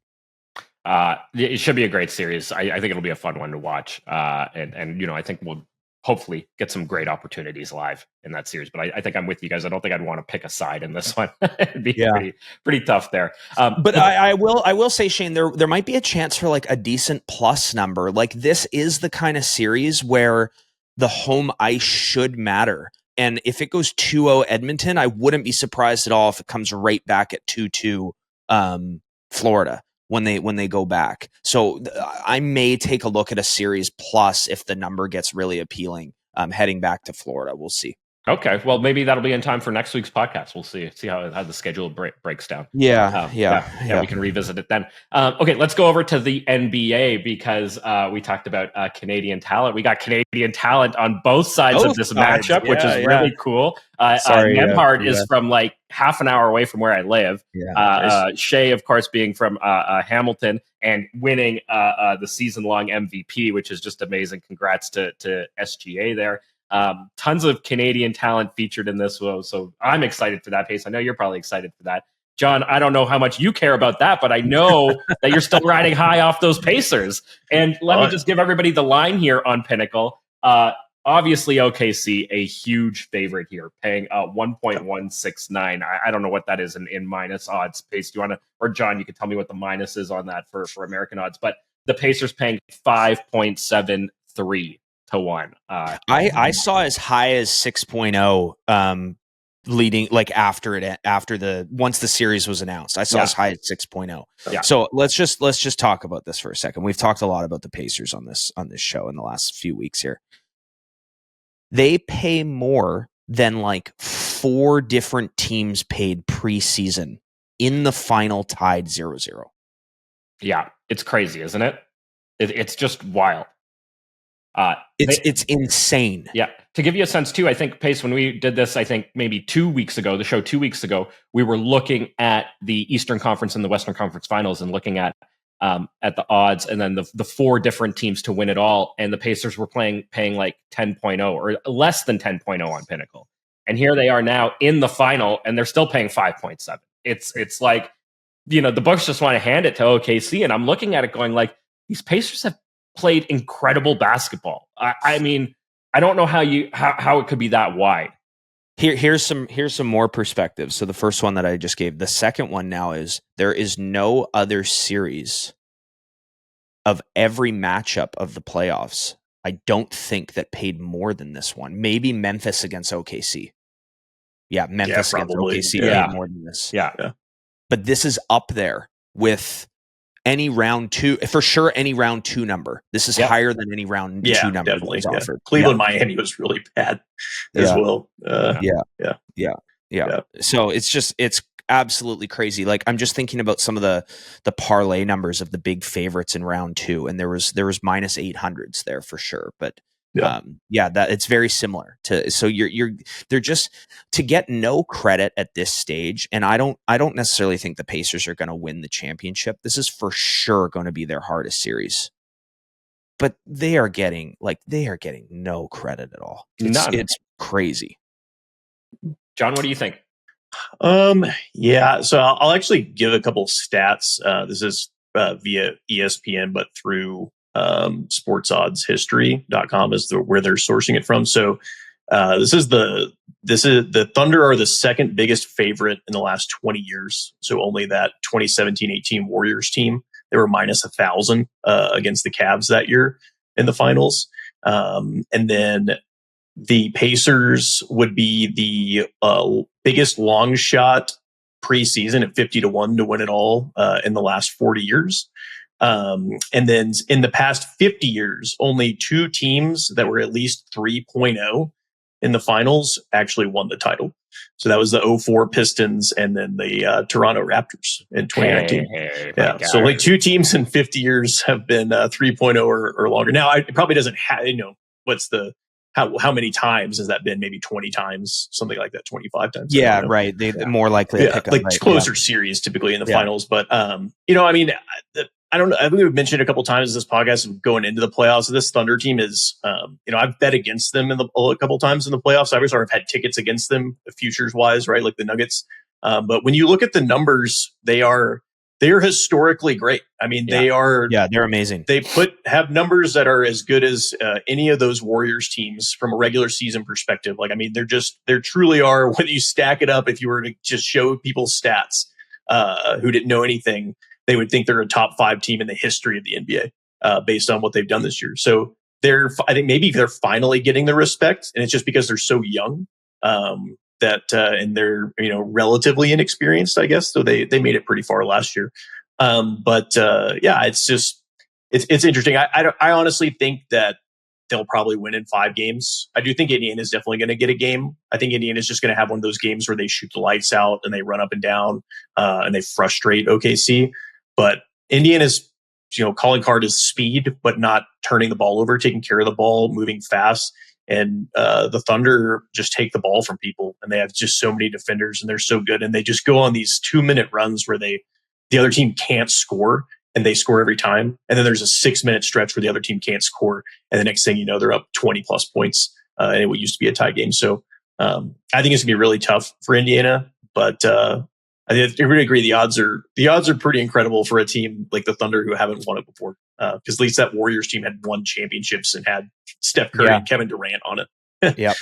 It should be a great series. I think it'll be a fun one to watch. And I think we'll hopefully get some great opportunities live in that series. But I think I'm with you guys. I don't think I'd want to pick a side in this one. It'd be pretty tough there. But I will say, Shane, there might be a chance for like a decent plus number. Like this is the kind of series where the home ice should matter. And if it goes 2-0 Edmonton, I wouldn't be surprised at all if it comes right back at 2-2 Florida when they go back. So I may take a look at a series plus if the number gets really appealing heading back to Florida. We'll see. Okay, well, maybe that'll be in time for next week's podcast. We'll see how the schedule breaks down. Yeah, we can revisit it then. Okay, let's go over to the NBA because we talked about Canadian talent. We got Canadian talent on both sides of this matchup, which is really cool. Nemhard is from like half an hour away from where I live. Shea, of course, being from Hamilton and winning the season-long MVP, which is just amazing. Congrats to SGA there. Tons of Canadian talent featured in this, so I'm excited for that pace. I know you're probably excited for that. John, I don't know how much you care about that, but I know that you're still riding high off those Pacers. And let me just give everybody the line here on Pinnacle. Obviously, OKC, a huge favorite here, paying 1.169. I don't know what that is in minus odds. Pace, do you want to, or John, you can tell me what the minus is on that for American odds. But the Pacers paying 5.73 to 1. I saw as high as 6.0 leading, like once the series was announced. I saw as high as 6.0. Yeah. So let's just talk about this for a second. We've talked a lot about the Pacers on this show in the last few weeks here. They pay more than like 4 different teams paid preseason in the final, tied 0-0. Yeah, it's crazy, isn't it? It's just wild. It's insane. Yeah. To give you a sense too, I think, Pace, when we did this, I think maybe 2 weeks ago, we were looking at the Eastern Conference and the Western Conference Finals and looking at the odds and then the 4 different teams to win it all. And the Pacers were paying like 10.0 or less than 10.0 on Pinnacle. And here they are now in the final and they're still paying 5.7. It's like, the books just want to hand it to OKC. And I'm looking at it going like, these Pacers have played incredible basketball. I mean, I don't know how it could be that wide. Here's some more perspective. So the first one that I just gave, the second one now is there is no other series of every matchup of the playoffs, I don't think, that paid more than this one. Maybe Memphis against OKC. Yeah, Memphis against OKC paid more than this. Yeah. But this is up there with any round 2, for sure. Any round 2 number. This is higher than any round 2 number that was offered. Cleveland, Miami was really bad as well. Yeah. So it's absolutely crazy. Like I'm just thinking about some of the parlay numbers of the big favorites in round 2, and there was minus 800s there for sure. But that it's very similar to. So they're just to get no credit at this stage, and I don't necessarily think the Pacers are going to win the championship. This is for sure going to be their hardest series, but they are getting no credit at all. It's crazy. John, what do you think? So I'll actually give a couple stats. This is via ESPN, but through sportsoddshistory.com is where they're sourcing it from. So this is the Thunder are the second biggest favorite in the last 20 years. So only that 2017-18 Warriors team, they were minus 1,000 against the Cavs that year in the finals. And then the Pacers would be the biggest long shot preseason at 50-1 to win it all in the last 40 years. And then in the past 50 years, only 2 teams that were at least 3.0 in the finals actually won the title. So that was the 04 Pistons and then the Toronto Raptors in 2019. Yeah. So like 2 teams in 50 years have been 3.0 or longer. Now it probably doesn't have, what's the, how many times has that been? Maybe 20 times, something like that, 25 times. Yeah, right. They're more likely to pick up. Like closer series typically in the finals. But, I don't know. I think we've mentioned a couple times in this podcast going into the playoffs. This Thunder team is, I've bet against them a couple times in the playoffs. I've sort of had tickets against them, futures wise, right? Like the Nuggets. But when you look at the numbers, they're historically great. I mean, they're amazing. They have numbers that are as good as any of those Warriors teams from a regular season perspective. Like, I mean, they're truly are, whether you stack it up, if you were to just show people stats who didn't know anything, they would think they're a top 5 team in the history of the NBA based on what they've done this year. So I think maybe they're finally getting the respect, and it's just because they're so young and they're relatively inexperienced, I guess. So they made it pretty far last year. It's just it's interesting. I honestly think that they'll probably win in 5 games. I do think Indiana is definitely going to get a game. I think Indiana is just going to have one of those games where they shoot the lights out and they run up and down and they frustrate OKC. But Indiana's, calling card is speed, but not turning the ball over, taking care of the ball, moving fast. And the Thunder just take the ball from people, and they have just so many defenders, and they're so good. And they just go on these 2-minute runs where the other team can't score, and they score every time. And then there's a 6-minute stretch where the other team can't score, and the next thing you know, they're up 20 plus points, and it would used to be a tie game. So I think it's gonna be really tough for Indiana, but I really agree. The odds are pretty incredible for a team like the Thunder who haven't won it before. Because at least that Warriors team had won championships and had Steph Curry and Kevin Durant on it. Yep.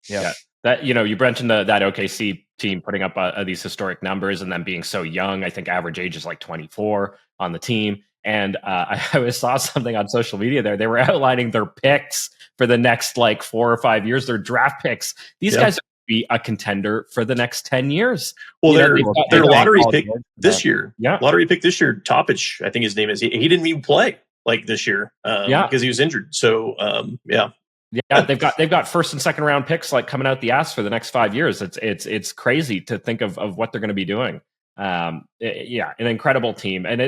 Yeah. That you mentioned that OKC team putting up these historic numbers and then being so young. I think average age is like 24 on the team. And I saw something on social media there. They were outlining their picks for the next like 4 or 5 years. Their draft picks. These guys are be a contender for the next 10 years. Well, their lottery pick this year. Yeah. Lottery pick this year, Topic, I think his name is. He didn't even play like this year because he was injured. So, they've got first and second round picks like coming out the ass for the next 5 years. It's crazy to think of what they're going to be doing. An incredible team. And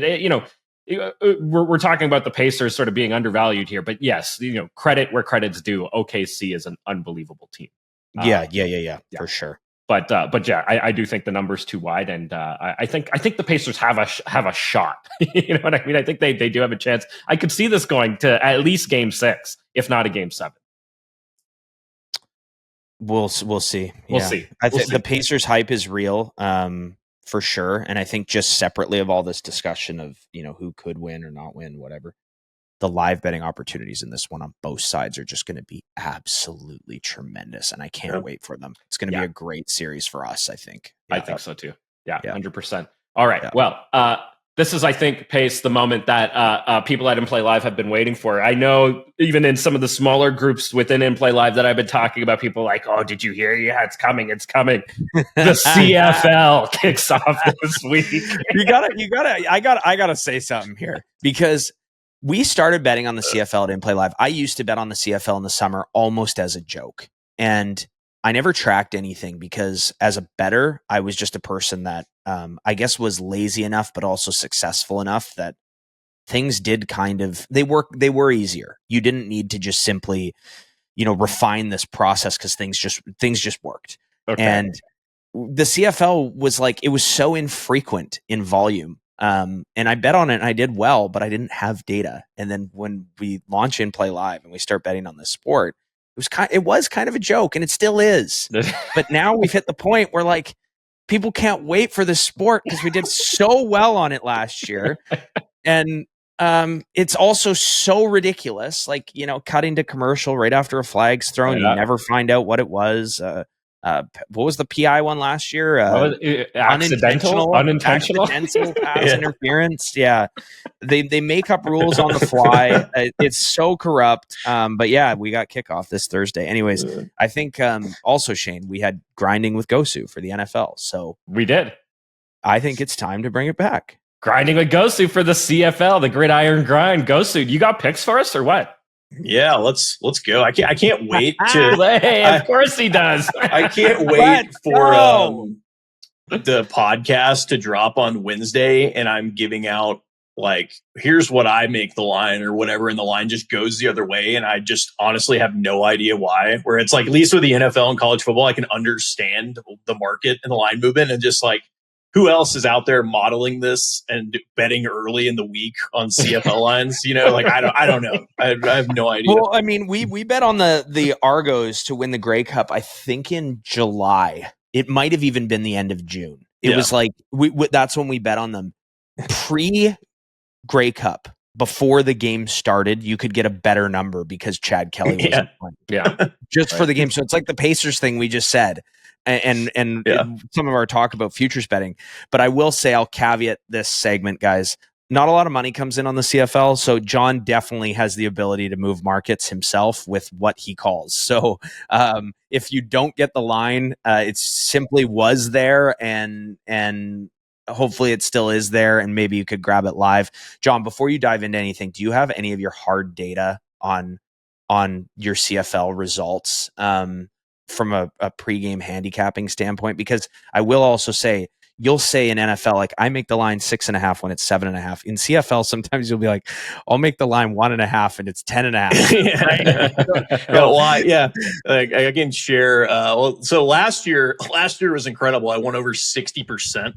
we're talking about the Pacers sort of being undervalued here, but yes, credit where credit's due. OKC is an unbelievable team. Yeah, for sure. But I do think the number's too wide, and I think the Pacers have a shot. You know what I mean? I think they do have a chance. I could see this going to at least Game 6, if not a Game 7. We'll see. We'll see. I think the Pacers hype is real, for sure. And I think just separately of all this discussion of who could win or not win, whatever. The live betting opportunities in this one on both sides are just going to be absolutely tremendous, and I can't wait for them. It's going to be a great series for us, I think. I think so too. 100%. All right. Yeah. Well, this is, I think, Pace, the moment that people at In Play Live have been waiting for. I know even in some of the smaller groups within In Play Live that I've been talking about, people like, oh, did you hear? Yeah, it's coming. It's coming. The CFL kicks off this week. I gotta say something here, because we started betting on the CFL at In Play Live. I used to bet on the CFL in the summer almost as a joke. And I never tracked anything because as a bettor, I was just a person that I guess was lazy enough, but also successful enough that things did they were easier. You didn't need to just simply, refine this process because things just worked. Okay. And the CFL was it was so infrequent in volume. And I bet on it and I did well, but I didn't have data. And then when we launch In Play Live and we start betting on this sport, it was kind of a joke, and it still is. But now we've hit the point where people can't wait for this sport because we did so well on it last year. And it's also so ridiculous, cutting to commercial right after a flag's thrown. You never find out what it was. What was the PI one last year? Unintentional pass interference. Yeah, they make up rules on the fly. It's so corrupt. But yeah, we got kickoff this Thursday. Anyways, I think also, Shane, we had grinding with Gosu for the NFL. So we did. I think it's time to bring it back. Grinding with Gosu for the CFL, the gridiron grind. Gosu, you got picks for us or what? Yeah, let's go. I can't wait to. Hey, of course he does. I can't wait for the podcast to drop on Wednesday, and I'm giving out like, here's what I make the line or whatever, and the line just goes the other way, and I just honestly have no idea why. Where it's like, at least with the NFL and college football, I can understand the market and the line movement, and just like, who else is out there modeling this and betting early in the week on CFL lines? You know, like I don't know. I have no idea. Well, I mean, we bet on the Argos to win the Grey Cup, I think in July. It might have even been the end of June. It was like that's when we bet on them. Pre Grey Cup, before the game started, you could get a better number because Chad Kelly wasn't playing. Yeah. Just for the game. So it's like the Pacers thing we just said. And some of our talk about futures betting. But I will say, I'll caveat this segment, guys. Not a lot of money comes in on the CFL, so John definitely has the ability to move markets himself with what he calls. So if you don't get the line, it simply was there, and hopefully it still is there, and maybe you could grab it live. John, before you dive into anything, do you have any of your hard data on your CFL results from a pregame handicapping standpoint? Because I will also say, you'll say in NFL, like, I make the line 6.5 when it's 7.5. In CFL, sometimes you'll be like, I'll make the line 1.5 and it's 10.5. Like, I can share. So last year was incredible. I won over 60%.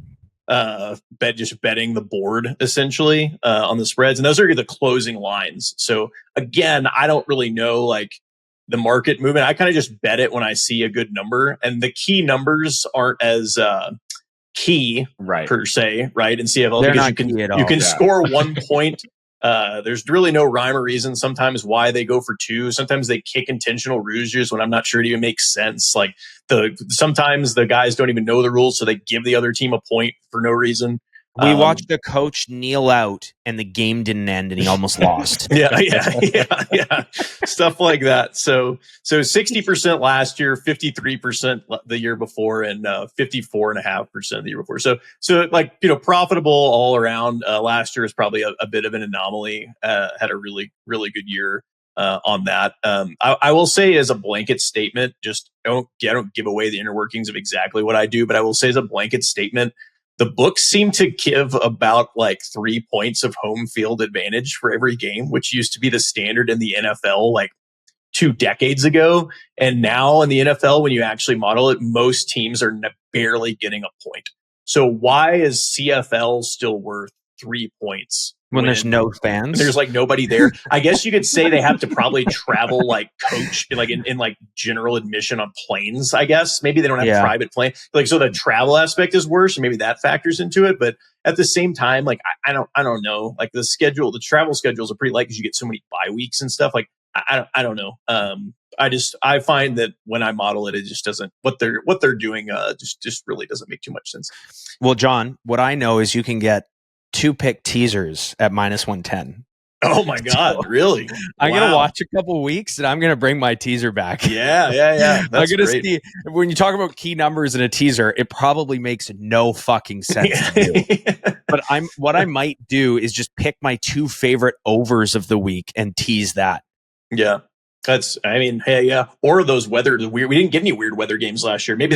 Betting the board essentially on the spreads, and those are the closing lines. So again, I don't really know like the market movement. I kind of just bet it when I see a good number, and the key numbers aren't as key per se, right? In CFL, they're because not you can score 1 point. There's really no rhyme or reason sometimes why they go for 2. Sometimes they kick intentional rouges when I'm not sure it even makes sense. Like sometimes the guys don't even know the rules, so they give the other team a point for no reason. We watched a coach kneel out and the game didn't end and he almost lost. Yeah. Stuff like that. So 60% last year, 53% the year before, and 54.5% the year before. So like, profitable all around. Last year is probably a bit of an anomaly. Had a really, really good year on that. I will say as a blanket statement, just I don't give away the inner workings of exactly what I do, but I will say as a blanket statement, the books seem to give about like 3 points of home field advantage for every game, which used to be the standard in the NFL like 2 decades ago. And now in the NFL, when you actually model it, most teams are barely getting a point. So why is CFL still worth 3 points? When there's no fans, there's like nobody there. I guess you could say they have to probably travel like coach, like in like general admission on planes. I guess maybe they don't have private plane. Like, so the travel aspect is worse, and maybe that factors into it. But at the same time, like I don't know. Like the travel schedules are pretty light because you get so many bye weeks and stuff. Like I don't know. I find that when I model it, it just doesn't what they're doing. Just really doesn't make too much sense. Well, John, what I know is you can get 2 pick teasers at -110. Oh my God, so, really? I'm going to watch a couple weeks and I'm going to bring my teaser back. Yeah. That's I'm going to see when you talk about key numbers in a teaser, it probably makes no fucking sense to you. But what I might do is just pick my 2 favorite overs of the week and tease that. Yeah. Or those weather. We didn't get any weird weather games last year. Maybe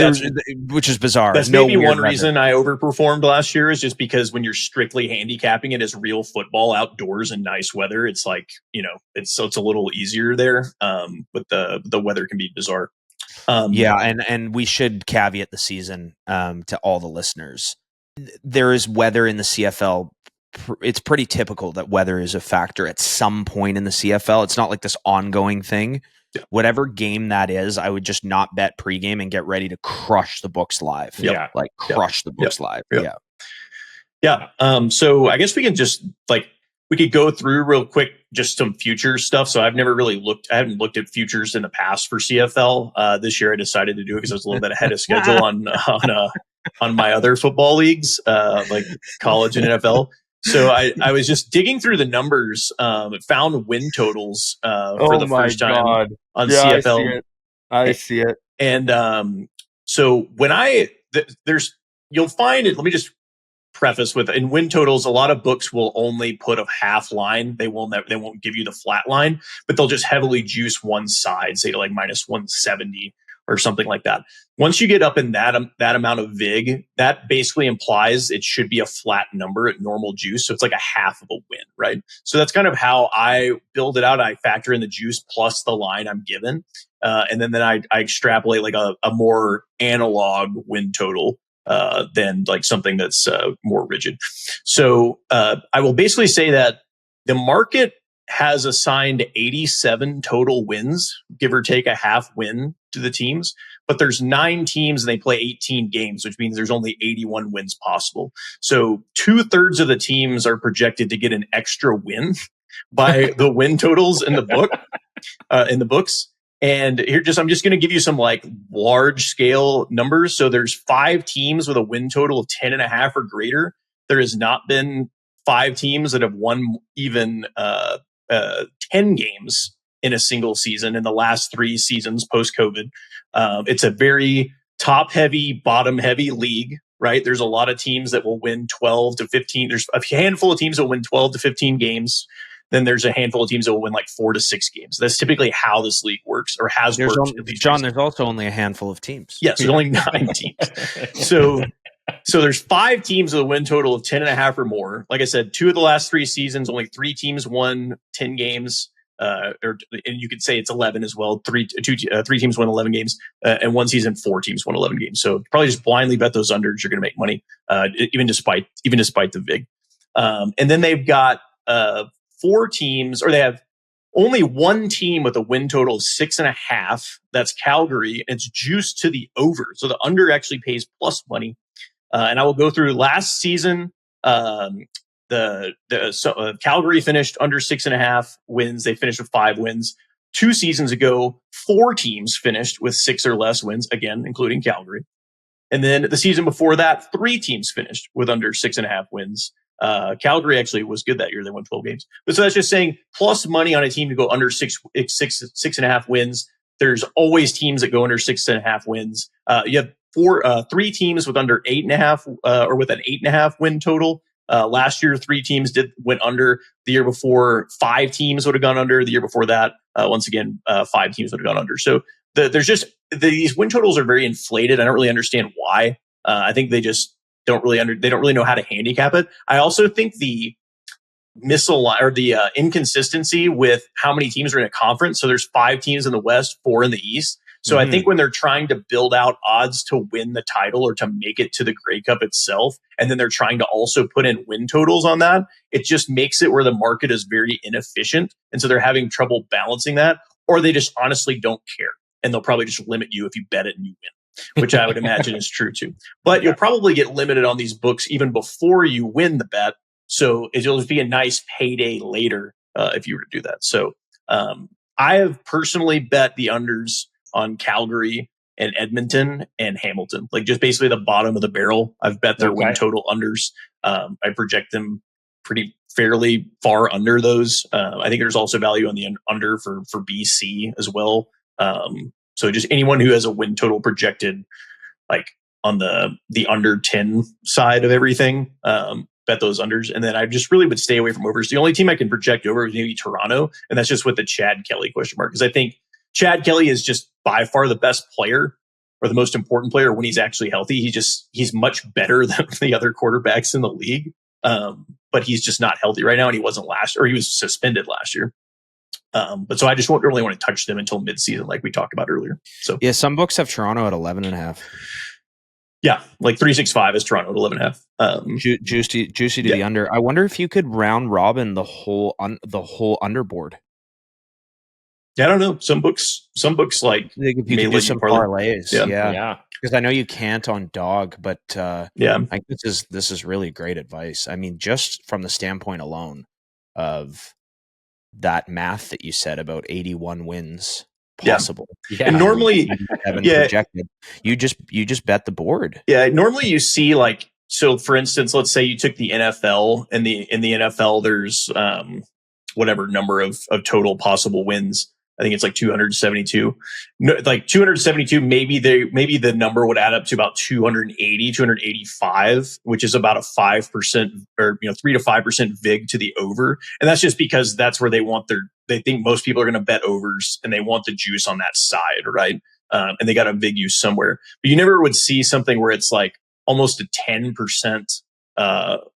which is bizarre. That's maybe one reason I overperformed last year is just because when you're strictly handicapping it as real football outdoors in nice weather, it's like, it's a little easier there. But the weather can be bizarre. And we should caveat the season to all the listeners. There is weather in the CFL. It's pretty typical that weather is a factor at some point in the CFL. It's not like this ongoing thing. Yeah. Whatever game that is, I would just not bet pregame and get ready to crush the books live. Crush the books live. Yeah. So I guess we can just we could go through real quick just some futures stuff. So I haven't looked at futures in the past for CFL. This year I decided to do it because I was a little bit ahead of schedule on my other football leagues, like college and NFL. So I was just digging through the numbers, found win totals for the first time on CFL. I see it. And so when you'll find it, let me just preface with, in win totals, a lot of books will only put a half line. They won't give you the flat line, but they'll just heavily juice one side, say to like minus 170 or something like that. Once you get up in that amount of vig, that basically implies it should be a flat number at normal juice. So it's like a half of a win, right? So that's kind of how I build it out. I factor in the juice plus the line I'm given. And then I extrapolate like a more analog win total than like something that's more rigid. So I will basically say that the market has assigned 87 total wins, give or take a half win to the teams, but there's 9 teams and they play 18 games, which means there's only 81 wins possible. So 2/3 of the teams are projected to get an extra win by the win totals in the book, in the books. And here, I'm just going to give you some like large scale numbers. So there's 5 teams with a win total of 10.5 or greater. There has not been 5 teams that have won even 10 games in a single season in the last 3 seasons post-COVID. It's a very top-heavy, bottom-heavy league, right? There's a lot of teams that will win 12 to 15. There's a handful of teams that will win 12 to 15 games. Then there's a handful of teams that will win like 4 to 6 games. That's typically how this league works, or has worked. John, there's also only a handful of teams. Yes, there's only 9 teams. So there's 5 teams with a win total of 10.5 or more. Like I said, 2 of the last 3 seasons, only 3 teams won 10 games. And you could say it's 11 as well. 3 teams won 11 games, and 1 season 4 teams won 11 games. So probably just blindly bet those unders. You're going to make money, even despite the vig. And then they've got 4 teams, or they have only 1 team with a win total of 6.5. That's Calgary. And it's juiced to the over. So the under actually pays plus money. And I will go through last season. Calgary finished under 6.5 wins. They finished with 5 wins. 2 seasons ago, 4 teams finished with 6 or less wins, again, including Calgary. And then the season before that, 3 teams finished with under 6.5 wins. Calgary actually was good that year. They won 12 games. But so that's just saying plus money on a team to go under 6.5 wins. There's always teams that go under 6.5 wins. You have 3 teams with under 8.5 or with an 8.5 win total. Last year, 3 teams went under. The year before, 5 teams would have gone under. The year before that, once again, 5 teams would have gone under. So there's just these win totals are very inflated. I don't really understand why. I think they just don't really know how to handicap it. I also think the inconsistency with how many teams are in a conference. So there's 5 teams in the West, 4 in the East. So I think when they're trying to build out odds to win the title or to make it to the Grey Cup itself, and then they're trying to also put in win totals on that, it just makes it where the market is very inefficient. And so they're having trouble balancing that, or they just honestly don't care. And they'll probably just limit you if you bet it and you win, which I would imagine is true too. But you'll probably get limited on these books even before you win the bet. So it'll just be a nice payday later if you were to do that. So I have personally bet the unders on Calgary and Edmonton and Hamilton, like just basically the bottom of the barrel. I've bet their win total unders. I project them pretty fairly far under those. I think there's also value on the under for BC as well. So just anyone who has a win total projected, like on the under 10 side of everything, bet those unders. And then I just really would stay away from overs. The only team I can project over is maybe Toronto, and that's just with the Chad Kelly question mark, because I think Chad Kelly is just by far the best player, or the most important player when he's actually healthy. He's much better than the other quarterbacks in the league. But he's just not healthy right now, and he wasn't he was suspended last year. But so I just won't really want to touch them until midseason, like we talked about earlier. So yeah, some books have Toronto at 11.5. Yeah, like 365 is Toronto at 11.5. Juicy to the under. I wonder if you could round robin the whole underboard. Yeah, I don't know. Some books like if you can do some parlays. Yeah. Because I know you can't on dog, but I think this is really great advice. I mean, just from the standpoint alone of that math that you said about 81 wins possible. Yeah. And normally projected, you just bet the board. Yeah, normally you see like, so for instance, let's say you took the NFL, and in the NFL there's whatever number of total possible wins. I think it's like 272. No, like 272, maybe the number would add up to about 280, 285, which is about a 5% or 3 to 5% vig to the over. And that's just because that's where they think most people are going to bet overs and they want the juice on that side, right? And they got a vig use somewhere. But you never would see something where it's like almost a 10%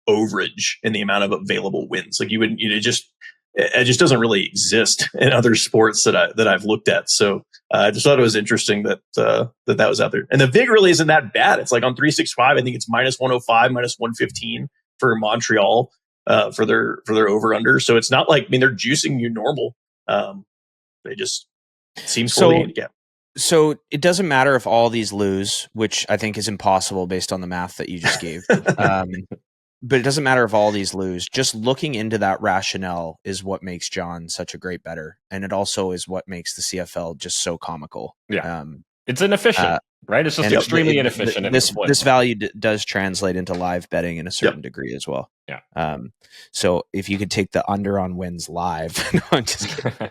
overage in the amount of available wins. Like it just doesn't really exist in other sports that I've looked at. So I just thought it was interesting that was out there. And the vig really isn't that bad. It's like on 365, I think it's minus 105, minus 115 for Montreal for their over under. So it's not like, they're juicing you normal. They just seems fully handicapped. So it doesn't matter if all these lose, which I think is impossible based on the math that you just gave. But it doesn't matter if all these lose. Just looking into that rationale is what makes John such a great bettor. And it also is what makes the CFL just so comical. Yeah. It's inefficient, right? It's just extremely inefficient. This value does translate into live betting in a certain degree as well. Yeah. So if you could take the under on wins live, no, I'm just kidding.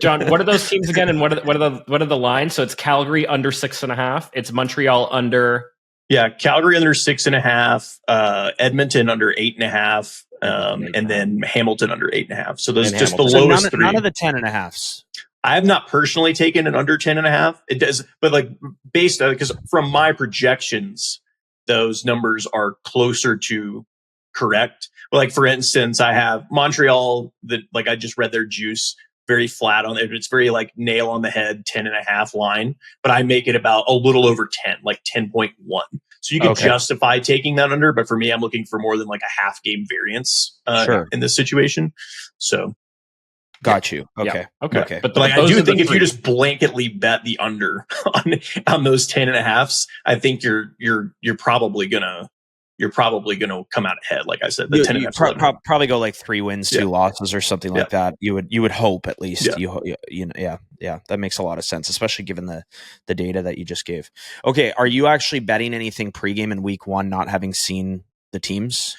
John, what are those teams again? And what are the lines? So it's Calgary under 6.5. It's Montreal under. Yeah, Calgary under 6.5, Edmonton under 8.5, and then Hamilton under 8.5. So those just the lowest three. None of the 10.5s. I have not personally taken an under 10.5. It does, but like based on, because from my projections, those numbers are closer to correct. Like for instance, I have Montreal that like I just read their juice. Very flat on it. It's very like nail on the head, 10.5 line, but I make it about a little over 10, like 10.1. So you could justify taking that under, but for me, I'm looking for more than like a half game variance in this situation. So got you. Okay. Yeah. Okay. But like, I do think if you just blanketly bet the under on those 10.5s, I think you're probably gonna come out ahead. Like I said, the 10.5 probably go like 3 wins, 2 losses, or something like that. You would hope at least. That makes a lot of sense, especially given the data that you just gave. Okay, are you actually betting anything pregame in week 1, not having seen the teams?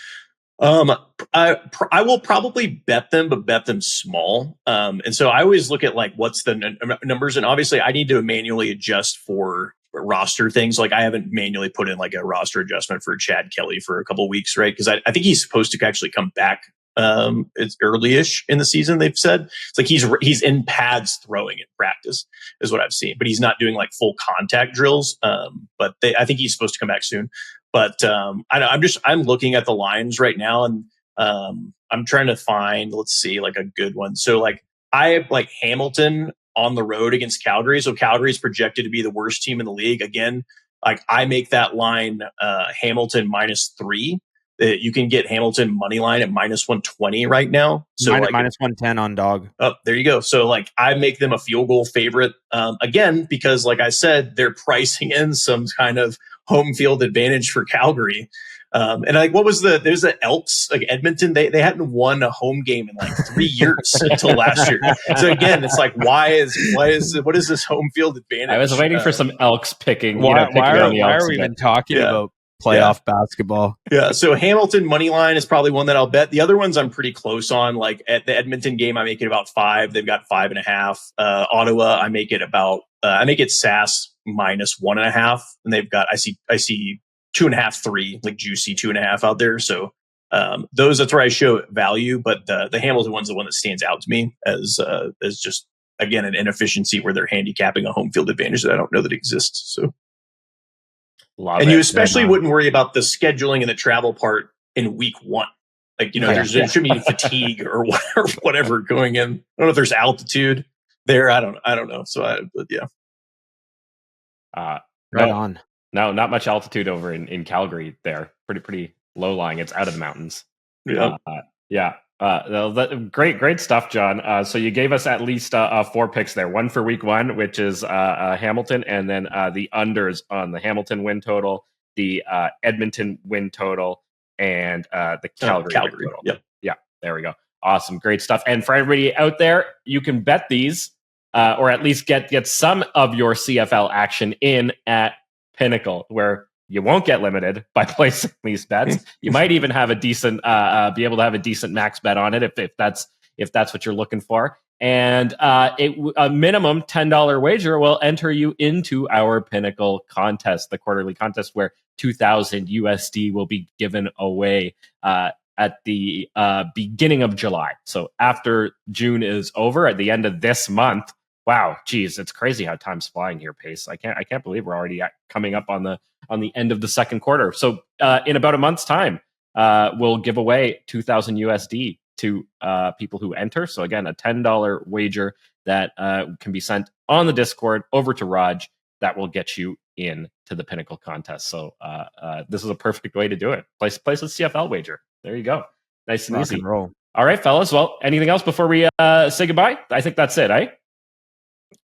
I will probably bet them, but bet them small. And so I always look at like what's the numbers, and obviously I need to manually adjust for roster things. Like I haven't manually put in like a roster adjustment for Chad Kelly for a couple of weeks, right? Because I think he's supposed to actually come back. It's early-ish in the season. They've said it's like he's in pads throwing in practice is what I've seen, but he's not doing like full contact drills. But I think he's supposed to come back soon. But I'm looking at the lines right now, and I'm trying to find, let's see, like a good one. So like I have like Hamilton on the road against Calgary. So Calgary is projected to be the worst team in the league. Again, like I make that line Hamilton -3. You can get Hamilton money line at -120 right now. So -110 on dog. Oh, there you go. So like I make them a field goal favorite again, because like I said, they're pricing in some kind of home field advantage for Calgary. And like, there's the Elks, like Edmonton, they hadn't won a home game in like 3 years until last year. So again, it's like, what is this home field advantage? I was waiting for some Elks picking. Why are we even talking about playoff basketball? Yeah. So Hamilton money line is probably one that I'll bet. The other ones I'm pretty close on. Like at the Edmonton game, I make it about 5. They've got 5.5. Ottawa, I make it SAS -1.5, and they've got, I see 2.5, 3, like juicy 2.5 out there. So that's where I show value, but the Hamilton one's the one that stands out to me as just, again, an inefficiency where they're handicapping a home field advantage that I don't know that exists. So, you especially wouldn't worry about the scheduling and the travel part in week 1. Like, there shouldn't be fatigue or whatever going in. I don't know if there's altitude there. I don't know. So but yeah. On. No, not much altitude over in Calgary there. Pretty low lying. It's out of the mountains. Yeah. Great stuff, John. So you gave us at least 4 picks there. One for week 1, which is Hamilton, and then the unders on the Hamilton win total, the Edmonton win total, and the Calgary win total. Yep. Yeah, there we go. Awesome. Great stuff. And for everybody out there, you can bet these or at least get some of your CFL action in at Pinnacle, where you won't get limited by placing these bets. You might even have a decent, be able to have a decent max bet on it if if that's what you're looking for. And a minimum $10 wager will enter you into our Pinnacle contest, the quarterly contest where 2,000 USD will be given away at the beginning of July. So after June is over, at the end of this month. Wow, geez, it's crazy how time's flying here, Pace. I can't believe we're already coming up on the end of the second quarter. So in about a month's time, we'll give away 2,000 USD to people who enter. So again, a $10 wager that can be sent on the Discord over to Raj that will get you in to the Pinnacle contest. So this is a perfect way to do it. Place a CFL wager. There you go. Nice and easy. Roll. All right, fellas. Well, anything else before we say goodbye? I think that's it, eh?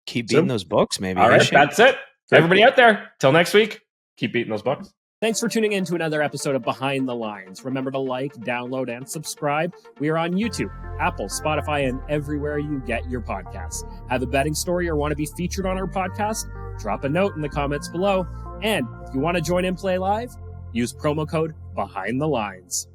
Keep beating those books, maybe. All right, that's it. Everybody out there, till next week, keep beating those books. Thanks for tuning in to another episode of Behind the Lines. Remember to like, download, and subscribe. We are on YouTube, Apple, Spotify, and everywhere you get your podcasts. Have a betting story or want to be featured on our podcast? Drop a note in the comments below. And if you want to join In Play Live, use promo code Behind the Lines.